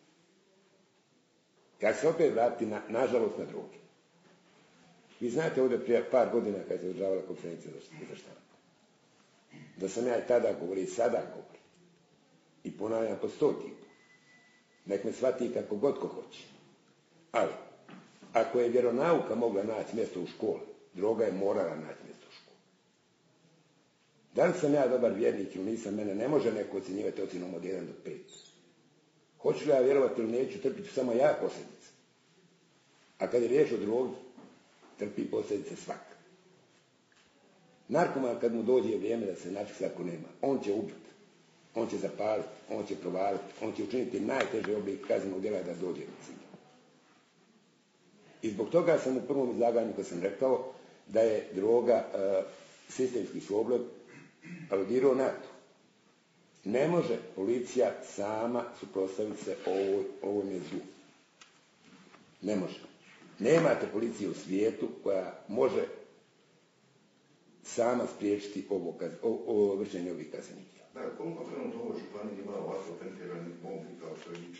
B: Ja se opet vratiti nažalost na droge. Vi znate ovdje prije par godina kad se održavala konferencija za štampu, da sam ja i tada govorio i sada govorim i ponavljam po 100 tipu. Nek me shvati kako god ko hoće. Ali, ako je vjeronauka mogla naći mjesto u školi, droga je morala naći mjesto u školi. Da li sam ja dobar vjernik ili nisam, mene ne može neko ocjenjivati ocjenom od 1 do 5. Hoću li ja vjerovati ili neću, trpit ću samo ja posljedice. A kad je riječ o drogi, trpi posljedice svak. Narkoman kad mu dođe vrijeme da se nači ako nema, on će ubiti, on će zapaliti, on će provaliti, on će učiniti najteže oblik kaznenog djela da dođe do cilja. I zbog toga sam u prvom izlaganju kad sam rekao da je droga sistemski sukob, aludirao na to. Ne može policija sama suprotstaviti se ovome zlu. Ne može. Nemate policije u svijetu koja može sama spriječiti ovo vršenje ovih kaznenih djela.
E: Da, koliko trenutno ovoj županiji ima ovako tempiranih bombi kao što je Niš?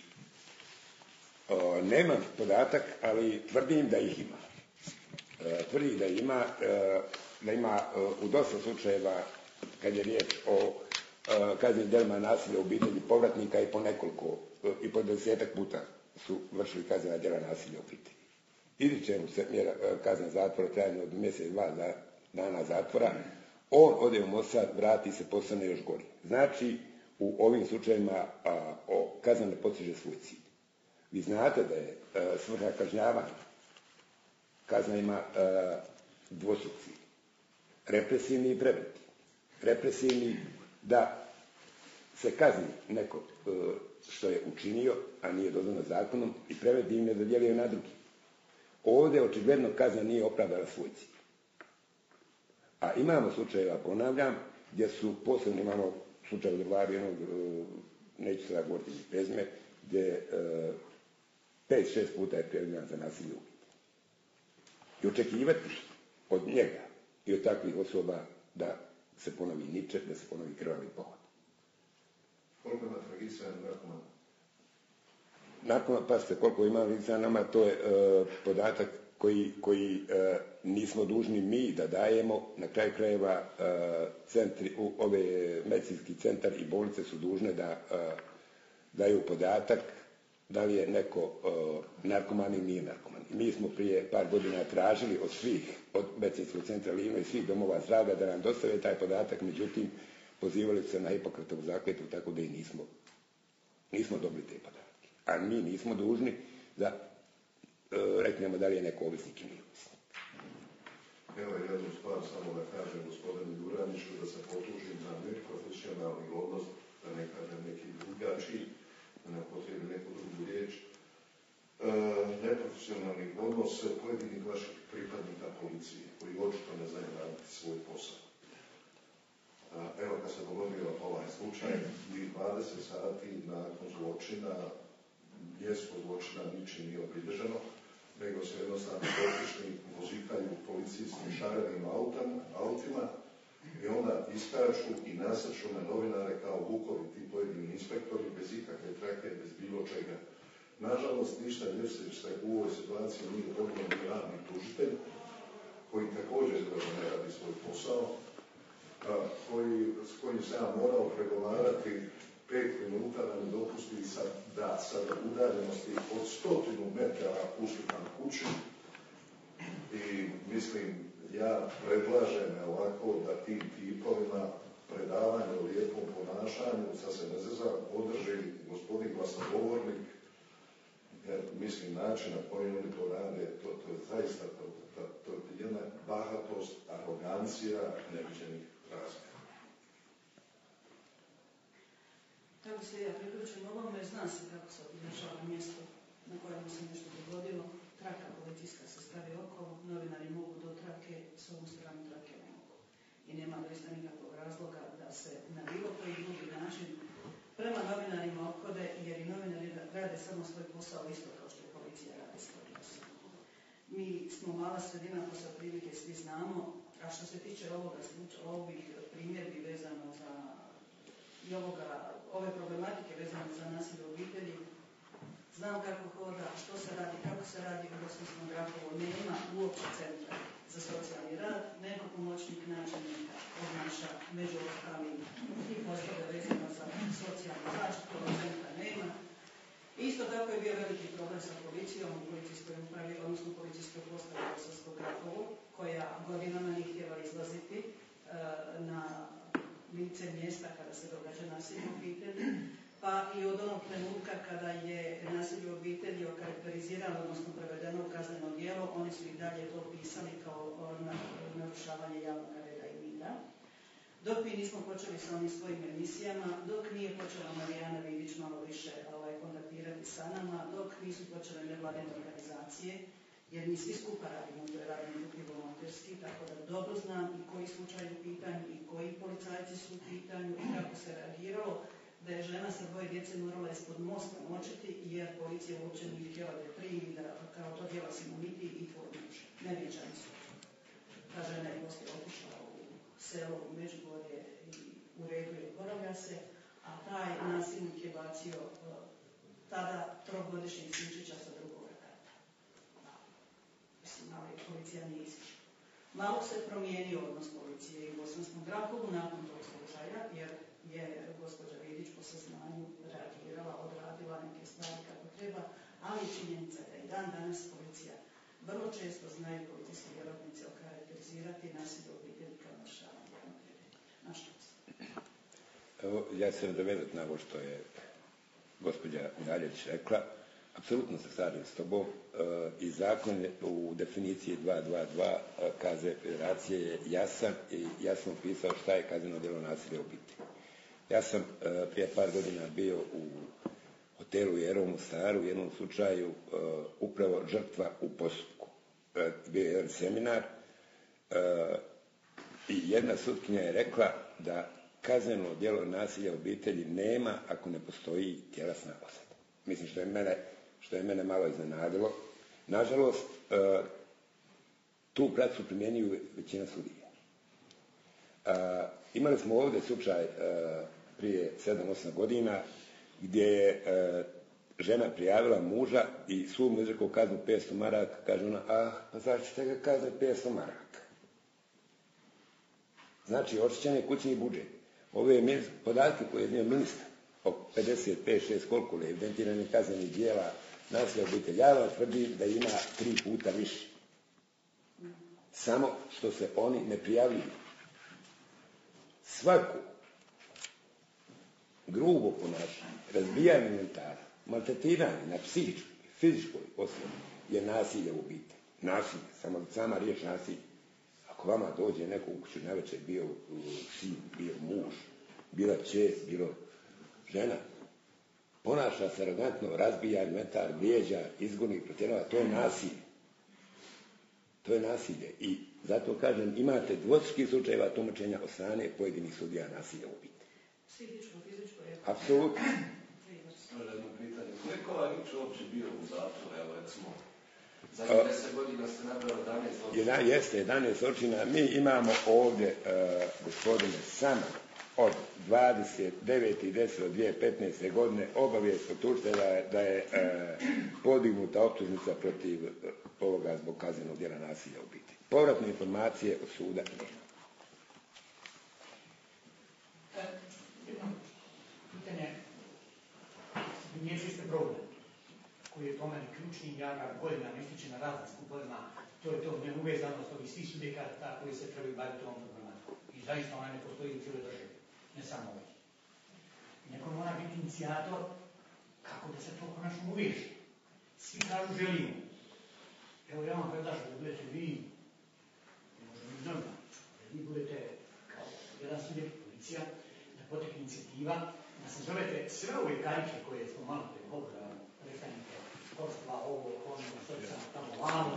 B: Nemam podatak, ali tvrdim da ih ima. Tvrdim da ima u dosta slučajeva, kad je riječ o kaznenim djelima nasilja u obitelji povratnika i po nekoliko, i po 10-ak puta su vršili kaznena djela nasilja u obitelji. Izriče mu se mjera kazna zatvora trajanja od mjesec, 2 dana zatvora, on ode u Mosad, vrati se, postane još gori. Znači, u ovim slučajevima kazna ne postiže svoj cilj. Vi znate da je svrha kažnjavanja. Kazna ima dvostruk cilj. Represivni i preventivni. Represivni da se kazni neko što je učinio, a nije dozvoljeno zakonom, i preventivni da djeluje na drugi. Ovdje očigledno kazna nije opravdala svoj cilj. A imamo slučajeva, ponavljam, gdje su posebno, imamo slučaj u Drvaru, jednog, neću sada govoriti ni prezime, gdje 5-6 puta je prijavljen za nasilje u obitelji. I očekivati od njega i od takvih osoba da se ponovi niče, da se ponovi krvavi pohod.
E: Koliko ima registriranih narkomana?
B: Narkomana, pazite, koliko ima registriranih, to je podatak koji nismo dužni mi da dajemo. Na kraju krajeva medicinski centar i bolnice su dužne da daju podatak da li je neko narkoman ili nije narkoman. Mi smo prije par godina tražili od medicinskog centra Livno i svih domova zdravlja da nam dostave taj podatak, međutim pozivali su se na Hipokratovu zakletvu, tako da i nismo dobili te podatke. A mi nismo dužni da reknemo da li je neko ovisnik ili nije ovisnik.
E: Evo jednu stvar samo da kažem gospodinu Juraniću, da se potužim na neprofesionalni odnos, da ne kažem neki drugačiji, da ne upotrijebim neku drugu riječ, neprofesionalni odnos pojedinih vaših pripadnika policije, koji očito ne znaju raditi svoj posao. Evo kad se dogodio ovaj slučaj, i 20 sati nakon zločina, mjesto zločina ničim nije obilježeno, nego se jednostavno dotični vozikaju policijskim šarenim autima i onda iskaču i nasrču na novinare kao vukovi ti pojedini inspektori, bez ikakve trake, bez bilo čega. Nažalost, ništa ljepše se u ovoj situaciji nije dobio ni radni tužitelj, koji također ne radi svoj posao, s kojim se ja morao pregovarati 5 minuta da mi dopusti da sa udaljenosti od 100 metara uslikam kuću. I mislim, ja predlažem ovako da tim tipovima predavanje o lijepom ponašanju, sad se ne zezam, održi gospodin glasnogovornik, jer mislim način na koji oni to rade, to je zaista to je jedna bahatost, arogancija neviđenih razmjera.
F: Kako se ja priključim ovome, zna se kako se održava mjesto na kojemu se nešto dogodilo. Traka policijska se stavi okolo, novinari mogu do trake, s ovom stranu trake ne mogu. I nema doista nikakvog razloga da se na bilo koji drugi način prema novinarima ophode, jer i novinari rade samo svoj posao isto kao što je policija radi svoj posao. Mi smo mala sredina, pa se otprilike svi znamo, a što se tiče ovih primjedbi vezano za i ove problematike vezane za nasilje u obitelji, znam kako hoda, što se radi, kako se radi u Bosanskom Grahovu, nema uopće centra za socijalni rad, nego pomoćnik načelnika obnaša među ostalim i poslove vezano za socijalnu zaštitu, centra nema. Isto tako je bio veliki problem sa policijom u policijskoj upravi, odnosno policijskoj postavi Bosanskog Grahovu, koja godinama nije htjela izlaziti na lice mjesta kada se događa nasilje u obitelji, pa i od onog trenutka kada je nasilje u obitelji okarakterizirano, odnosno prevedeno u kazneno djelo, oni su i dalje to pisali kao narušavanje javnog reda i mira. Dok mi nismo počeli sa onim svojim emisijama, dok nije počela Marijana Vidić malo više kontaktirati sa nama, dok nisu počele nevladine organizacije, jer mi svi skupa radimo u toj radnoj grupi volonterski, tako da dobro znam i koji slučaj u pitanju i koji policajci su u pitanju i kako se reagiralo, da je žena sa 2 djece morala ispod mosta močiti jer policija uopće nije htjela da je primi, da kao to djela si mu niti i tvoj muž. Neviđani su. Ta žena je poslije otišla u selo, u Međugorje i u redu je oporavlja se, a taj nasilnik je bacio tada 3-godišnjeg sinčića sa drugog kata. Mislim, ali policija nije izišla. Malo se promijenio odnos policije i u Bosanskom Grahovu nakon tog slučaja, jer je gospođa Vidić po saznanju reagirala, odradila neke stvari kako treba, ali činjenica je da i dan danas policija vrlo često znaju policijski djelatnici okarakterizirati nasilje u obitelji kao narušavanje javnog reda. Nažalost.
B: Evo, ja se nadovezati na ovo što je gospođa Galjeć rekla. Apsolutno se slažem s tobom i zakon u definiciji 222 KZ Federacije je jasan i jasno opisao šta je kazneno djelo nasilja u obitelji. Ja sam prije par godina bio u hotelu Jero u Mostaru u jednom slučaju upravo žrtva u postupku. Bio je jedan seminar i jedna sutkinja je rekla da kazneno djelo nasilja u obitelji nema ako ne postoji tjelesna osveta. Mislim što je mene malo iznenadilo. Nažalost, tu praksu primjenjuju većina sudija. Imali smo ovdje slučaj prije 7-8 godina gdje je žena prijavila muža i sud mu izrekao kaznu 500 maraka. Kaže ona, pa zašto ćete ga kazniti 500 maraka? Znači, očišćen je kućni budžet. Ove podatke koje je iznio ministar o 55-6 koliko je evidentiranih kaznenih djela nasilja u obitelji, ja vam tvrdim da ima 3 puta više. Samo što se oni ne prijavljuju. Svako grubo ponašanje, razbijanje inventara, maltretiranje na psihičkoj, fizičkoj osnovi je nasilje u obitelji. Nasilje, sama riječ nasilje. Ako vama dođe neko u kuću navečer, bio sin, bio muž, bila čer, bilo žena, ponaša se arogantno, razbija inventar, vrijeđa, izgoni, protjerava, to je nasilje. To je nasilje. I zato kažem, imate dvostručkih slučajeva tumačenja od strane pojedinih sudija nasilja u obitelji.
F: Psihičko, fizičko je...
B: Apsolutno.
G: Jedno pitanje. Koliko ovaj juče uopće bio u zatvoru? Evo, recimo, za 10 godina ste nabrali 11 zločina.
B: Jeste, 11 zločina. Mi imamo ovdje, gospodine, samo od 29.10.2015. godine obavijest od tužitelja da je podignuta optužnica protiv ovoga zbog kaznenog djela nasilja u obitelji. Povratne informacije od suda nema.
H: Jedno pitanje, primjećili ste problem koji je po meni ključni, ja ga godinama ističem na raznim skupovima, to je to neuvezanost ovih svih subjekata koji se trebaju baviti ovom problematikom. I zaista ona ne postoji u cijeloj državi, ne samo ovdje. Neko mora biti inicijator kako da se to konačno uveže. Svi kažu želimo. Evo ja vam predlažem da budete vi, ne možemo i normalno, da vi budete kao jedan subjekt, policija, da potekne inicijativa, da se zovete sve ove karike koje smo malo pre govorili, predstavnike školstva, ovo, ono, socijalno, tamo, vamo,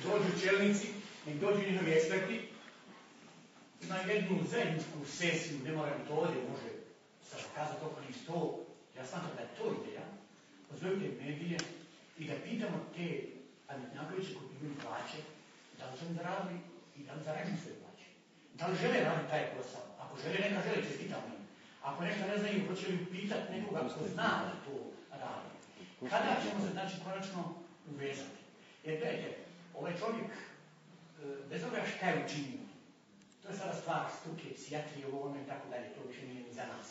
H: dođu čelnici, nek dođu njihovi eksperti, na jednu zajedničku sesiju, ne moram to ovdje, može sad kazati oko njih 100, ja smatram da je to ideja, pozovite medije i da pitamo te pametnjakoviće koji imaju plaće, da li su im zaradili i da li zarađuju svoje plaće. Da li žele raditi taj posao? Ako žele, neka žele, čestitamo im. Ako nešto ne znaju, hoće li pitati nekoga ko zna da to radi. Kada ćemo se, znači, konačno uvezati? Jer gledajte, ovaj čovjek, bez obzira šta je učinio, to je sada stvar struke, psihijatrije, ovo ono i tako dalje, to više nije ni za nas.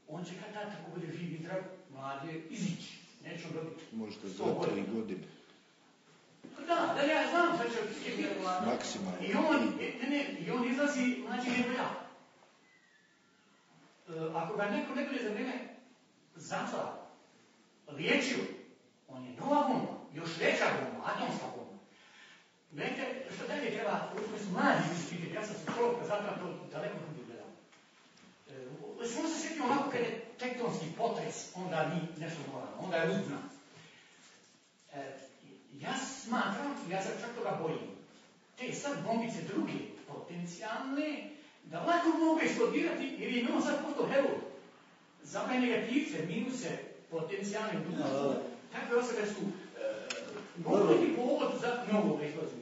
H: On će kad tad, ako bude živ i zdrav, mlade, izići. Neće on dobiti 100
C: Možda za 3 godine.
H: Da, ja znam šta će biti.
C: Maksimalno.
H: I on izlazi, znači nego ja. Ako ga neko ne bude za vreme zatvora liječio, on je nova bomba, još veća bomba, atomska bomba. Gledajte, što dalje treba, koji su mladi izvješćiti, ja sam psiholog, pa zapravo to daleko ne bi gledao. Samo se sjetimo onako kad je tektonski potres, onda mi nešto moramo, onda je uzna. Ja smatram, ja se čak toga bojim, te sad bombice druge, potencijalne, da lako mogu eksplodirati jer je imamo sad postao heroj. Za ove negativce, minuse, potencijalne društvo, takve osobe su govoriti povod za novu eksploziju.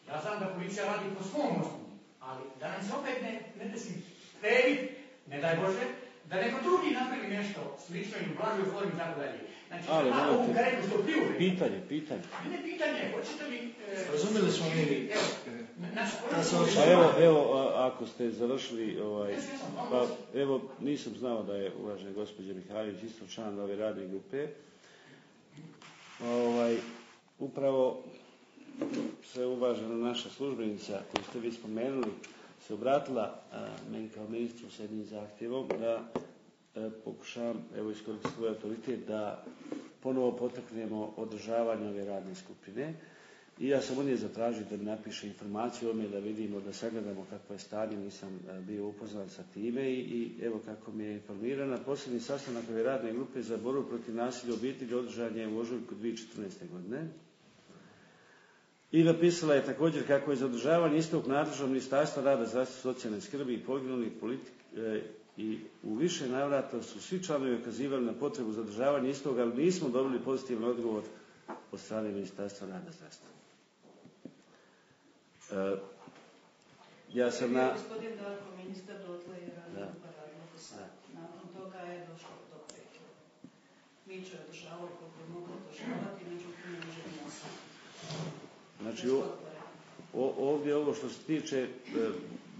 H: Ja znam da policija radi po svom osnovu, ali da nam se opet ne desi previt, ne daj Bože, da neko drugi napravi nešto slično i u blažoj formi i tako dalje. Znači, ovu kareku što priju. Pitanje, hoćete li...
A: Razumili smo mi...
D: Evo, ako ste završili, pa evo, nisam znao da je uvažena gospođa Mihajlović isto član ove radne grupe. Upravo se uvažena naša službenica, koju ste vi spomenuli, se obratila meni kao ministru s jednim zahtjevom da pokušavam, evo iskoristiti svoj autoritet, da ponovo potaknemo održavanje ove radne skupine. I ja sam od nje zatražio da mi napiše informaciju o ome, da vidimo, da sagledamo kakvo je stanje, nisam bio upoznat sa time i evo kako mi je informirana. Posljednji sastanak ove radne grupe za borbu protiv nasilja u obitelji održan je u ožujku 2014. godine. I napisala je također kako je za održavanje istog nadležno Ministarstva rada, zdravstva, socijalne skrbi i poginulih i u više navrata su svi članovi ukazivali na potrebu za održavanje istog, ali nismo dobili pozitivan odgovor od strane Ministarstva rada, zdravstva. Ja sam na...
F: Gospodin Darko, ministar dotle je radio paralelno sad. Nakon toga je došlo do prekida. Mićo je održavao koliko je moglo održavati, međutim ne može ni osam.
D: Znači, ovdje ovo što se tiče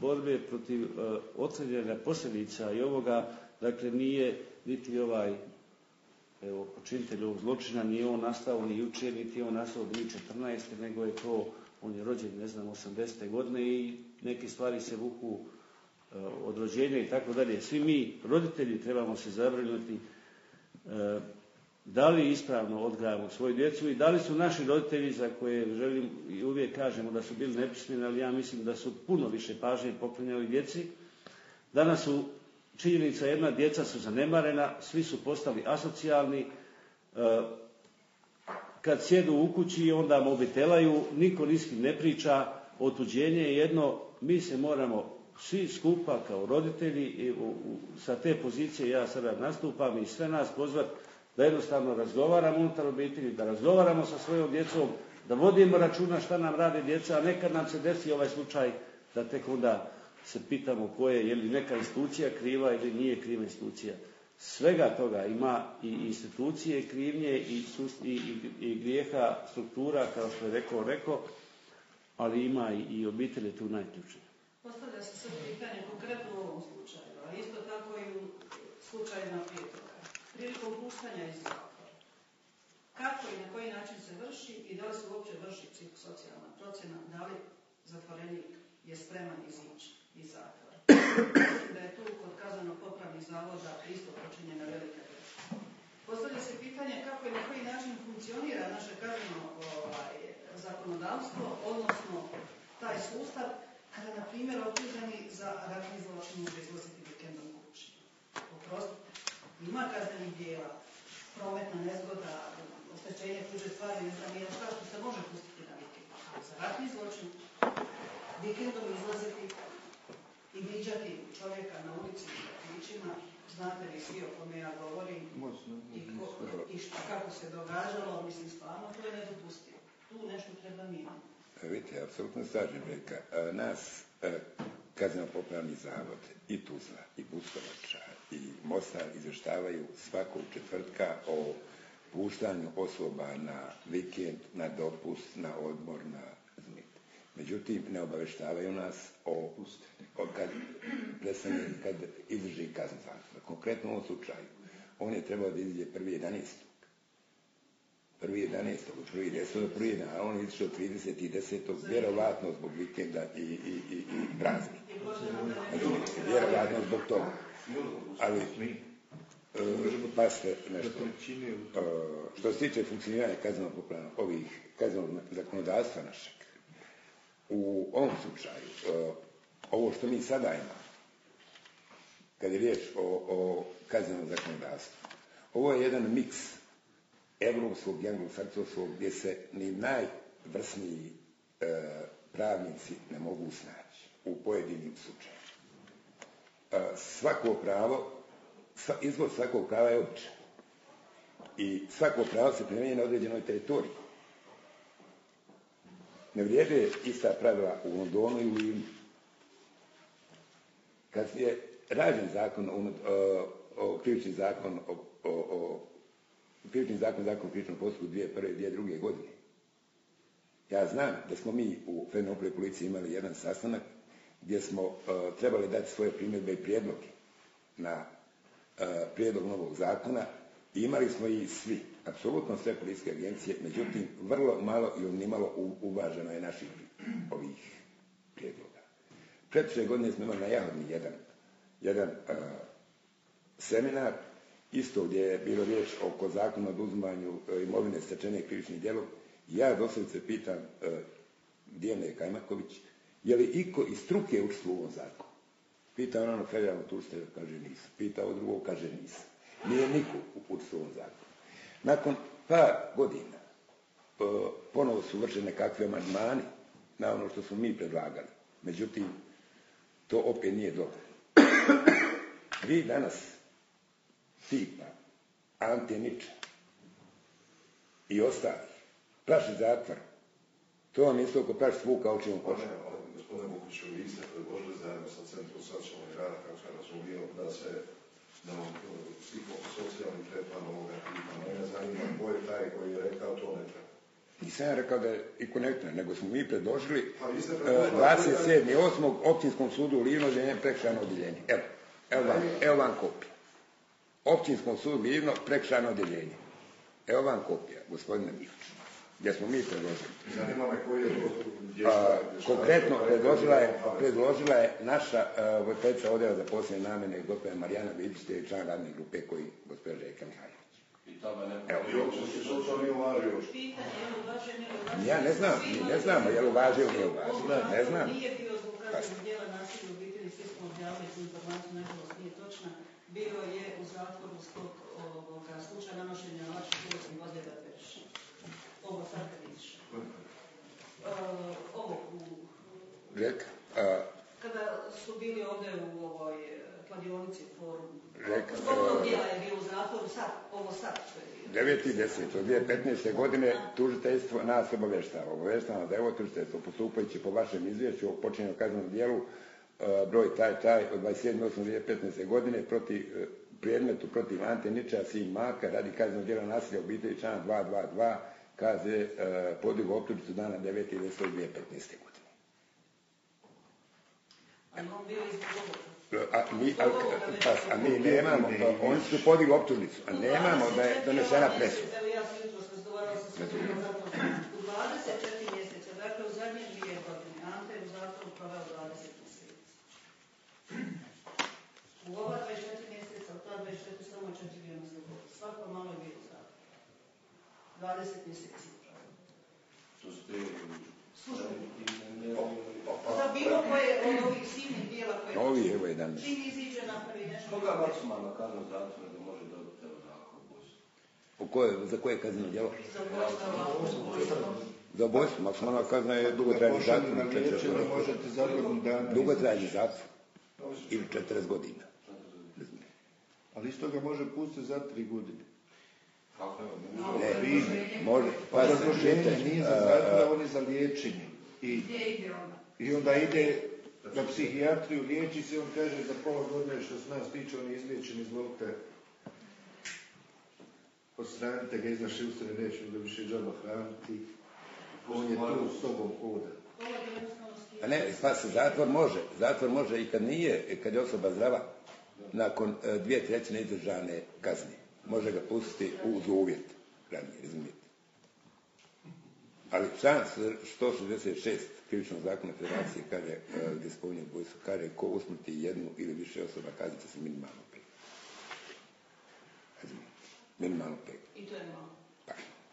D: borbe protiv otklanjanja posljedica i ovoga, dakle nije niti počinitelj ovog zločina, nije on nastao ni jučer, niti je on nastao 2014. nego je to, on je rođen, 80. godine i neke stvari se vuku od rođenja i tako dalje. Svi mi, roditelji, trebamo se zabrinuti da li ispravno odgajamo svoju djecu i da li su naši roditelji, za koje želim i uvijek kažemo da su bili nepismeni, ali ja mislim da su puno više pažnje poklanjali djeci. Danas su činjenica jedna, djeca su zanemarena, svi su postali asocijalni, kad sjedu u kući onda mobitelaju, niko ni s kim ne priča, otuđenje je jedno, mi se moramo svi skupa kao roditelji sa te pozicije ja sada nastupam i sve nas pozvat da jednostavno razgovaramo unutar obitelji, da razgovaramo sa svojom djecom, da vodimo računa šta nam rade djeca, a nekad nam se desi ovaj slučaj da tek onda se pitamo je li neka institucija kriva ili nije kriva institucija. Svega toga ima i institucije krivnje i grijeha struktura, kao što je rekao, ali ima i obitelj tu najključnije.
F: Postavlja se sad pitanje konkretno u ovom slučaju, ali isto tako i u slučajima prije toga. Prilikom puštanja iz zatvora, kako i na koji način se vrši i da li se uopće vrši psihosocijalna procjena, da li zatvorenik je spreman izići iz zatvora. Mislim da je tu kod kazneno-popravnih zavoda isto počinjena velika greška. Postavlja se pitanje kako i na koji način funkcionira naše kazneno zakonodavstvo, odnosno taj sustav, kada, na primjer, optuženi za ratni zločin može izlaziti vikendom kući. Oprostite, ima kaznenih dijela, prometna nezgoda, oštećenje tuđe stvari, ne znam, jedna stvar što se može pustiti na vikend. Ali za ratni zločin vikendom izlaziti i viđati čovjeka na ulici u kafićima, znate li svi o kome ja govorim i kako se događalo, mislim, stvarno, to je nedopustivo. Tu nešto treba mijenjati.
B: Vidite, apsolutno slažem, Reka. Nas kazneno-popravni zavod i Tuzla, i Buskovača, i Mostar izvještavaju svakog četvrtka o puštanju osoba na vikend, na dopust, na odmor, na zmit. Međutim, ne obaveštavaju nas kad izdrži kaznu zatvora. Konkretno u ovom slučaju, on je trebao da izađe 1.11. 1.11. od 1.10. do 1.11. a on je izišao 30.10. vjerovatno zbog vikenda i praznika. Vjerovatno zbog toga. Ali, pasite nešto. Što se tiče funkcioniranja kaznenog zakonodavstva našeg, u ovom slučaju, ovo što mi sada imamo, kad je riječ o kaznenom zakonodavstvu, ovo je jedan miks evropskog i anglosaksonskog gdje se ni najvrsniji pravnici ne mogu snaći u pojedinim slučajima. Svako pravo, izvor svakog prava je običan. I svako pravo se primjenjuje na određenoj teritoriji. Ne vrijede ista pravila u Londonu i u Livnu. Kad je rađen krivični zakon o krivičnom postupku 2001. i 2002. godine, ja znam da smo mi u Federalnoj upravi policije imali jedan sastanak gdje smo trebali dati svoje primjedbe i prijedloge na prijedlog novog zakona i imali smo i svi, apsolutno sve policijske agencije, međutim vrlo malo ili nimalo uvaženo je naših ovih prijedloga. Pretprošle godine smo imali na Jahodni jedan seminar, isto gdje je bilo riječ oko zakona o oduzimanju imovine stečene krivičnim djelom. Ja doslovce pitam Dijane Kajmaković, je li iko iz struke učestvovao u ovom zakonu? Pita ono federalno tužitelja, kaže nisam. Pita ovo drugog, kaže nisam. Nije niko učestvovao u ovom zakonu. Nakon par godina ponovo su vršene nekakve amandmani na ono što smo mi predlagali. Međutim, to opet nije dobro. Vi danas tipa Ante Niča i ostali plaši zatvor. To vam isto oko plaši svuka očima koša.
E: Gospodine Vukiću, vi ste predložili zajedno sa Centrom socijalnog rada, kako sam razumio, da se psihosocijalni tretman ovoga tipa. Mene zanima ko je taj koji je rekao to ne treba.
B: Nisam ja rekao da je iko ne treba, nego smo mi predložili 27.8. Općinskom sudu u Livno za njeno prekršajno odjeljenje. Evo vam kopija. Općinskom sudu Livno prekršajno odjeljenje. Evo vam kopija, gospodine Mihoć. Gdje smo mi predložili.
E: Zanima me koji je
B: konkretno predložila je naša voditeljica odjela za posebne namjene, gospođa Marijana Vidić, je član radne grupe koji gospođa Željka Mihajlović. Ja ne znam, mi ne znamo je li uvažio ili nije uvažio. Ne znam.
F: Nije bio zbog kaznenog djela nasilja u obitelji, svi smo objavili tu informaciju, nažalost nije točna. Bio je u zatvoru zbog slučaja nanošenja lakših tjelesnih ozljeda Periša. Ovo sad kad iziša. Kada su bili ovdje u ovoj kladionici forumu. Zbog tog djela je bio u zatvoru, ovo sad što je bio.
B: 9.10.2015. godine tužiteljstvo nas obavještava da je ovo tužiteljstvo postupajući po vašem izvješću o počinjenom kaznenom djelu broj taj od 27.8.2015. godine predmetu protiv Ante Niča sin Maka radi kaznenog djela nasilja u obitelji člana 222 KZ podigao optužnicu dana 9.10.2015. godine.
F: A on bio izbog
B: A mi nemamo, oni su podigli optužnicu, a nemamo da je donešena presuda.
F: Evo ja sam jutros razgovarala sa sudom zatvorom. U 24 mjeseca, dakle u zadnje 2 godine, Ante je u zatvoru proveo 20 mjeseci. U ova 24 mjeseca, u ta 24 samo 4 bio na slobodi. Svako malo je bio u zatvoru. 20 mjeseci upravo.
G: To ste
F: za bilo koje od ovih silnih dijela koje...
B: Novi, evo jedan.
F: Čim iziđe napravi nešto...
G: Koga maksimalna kazna zatvora da može dobiti ovako ubojstvo?
B: Za koje kazneno djelo?
F: Za ubojstvo.
B: Za ubojstvo. Maksimalna kazna je dugotrajni zatvor. Dugotrajni zatvor. Ili 40 godina.
C: Ali isto ga može pustiti za 3 godine.
B: Ne, može.
C: Obrazloženje nije za zatvor, on je za liječenje. I onda ide na psihijatriju, liječi se, on kaže za pola godine što se nas tiče, on je izliječen, izvolite, odstranite ga iz naše ustrane, nećemo da više džaba hraniti, on je tu s tobom hoda.
B: A ne, zatvor može i kad je osoba zdrava, nakon 2/3 izdržane kazne, može ga pustiti uz uvjet, razumijete. Ali član 166 krivičnog zakona Federacije kaže, gdje spominje ubojstvo, kaže ko usmrti jednu ili više osoba kaznit će se minimalno 5. Minimalno 5.
F: I to je malo.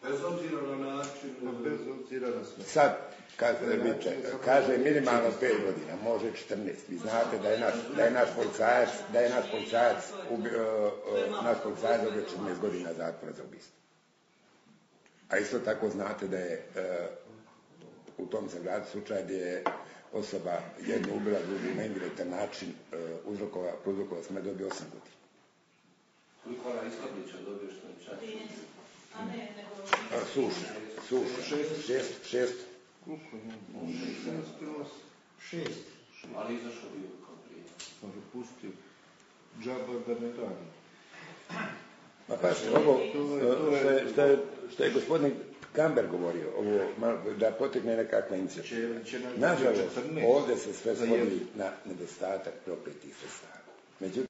G: Bez obzira na način...
C: Bez obzira na sve.
B: Sad, kaže minimalno 5 godina, može 14. Vi znate da je naš policajac dobio 14 godina zatvora za ubistvo. A isto tako znate da je u tom sam gradu slučaj gdje je osoba jednu ubila, drugu na indirektan način prouzrokovala smrt, dobio 8 godina.
G: Koliko ona Iskopića dobio što je čak?
F: A ne, nego...
B: Suša. 6.
G: Ali izašao bio kao prije.
C: Pa ga pustio. Džaba da ne radi.
B: Pa pašte, ovo što je gospodin Kamber govorio, ovo da potekne nekakva inicijativa. Nažalost, ovdje se sve svodi na nedostatak prokletih sredstava. Međutim,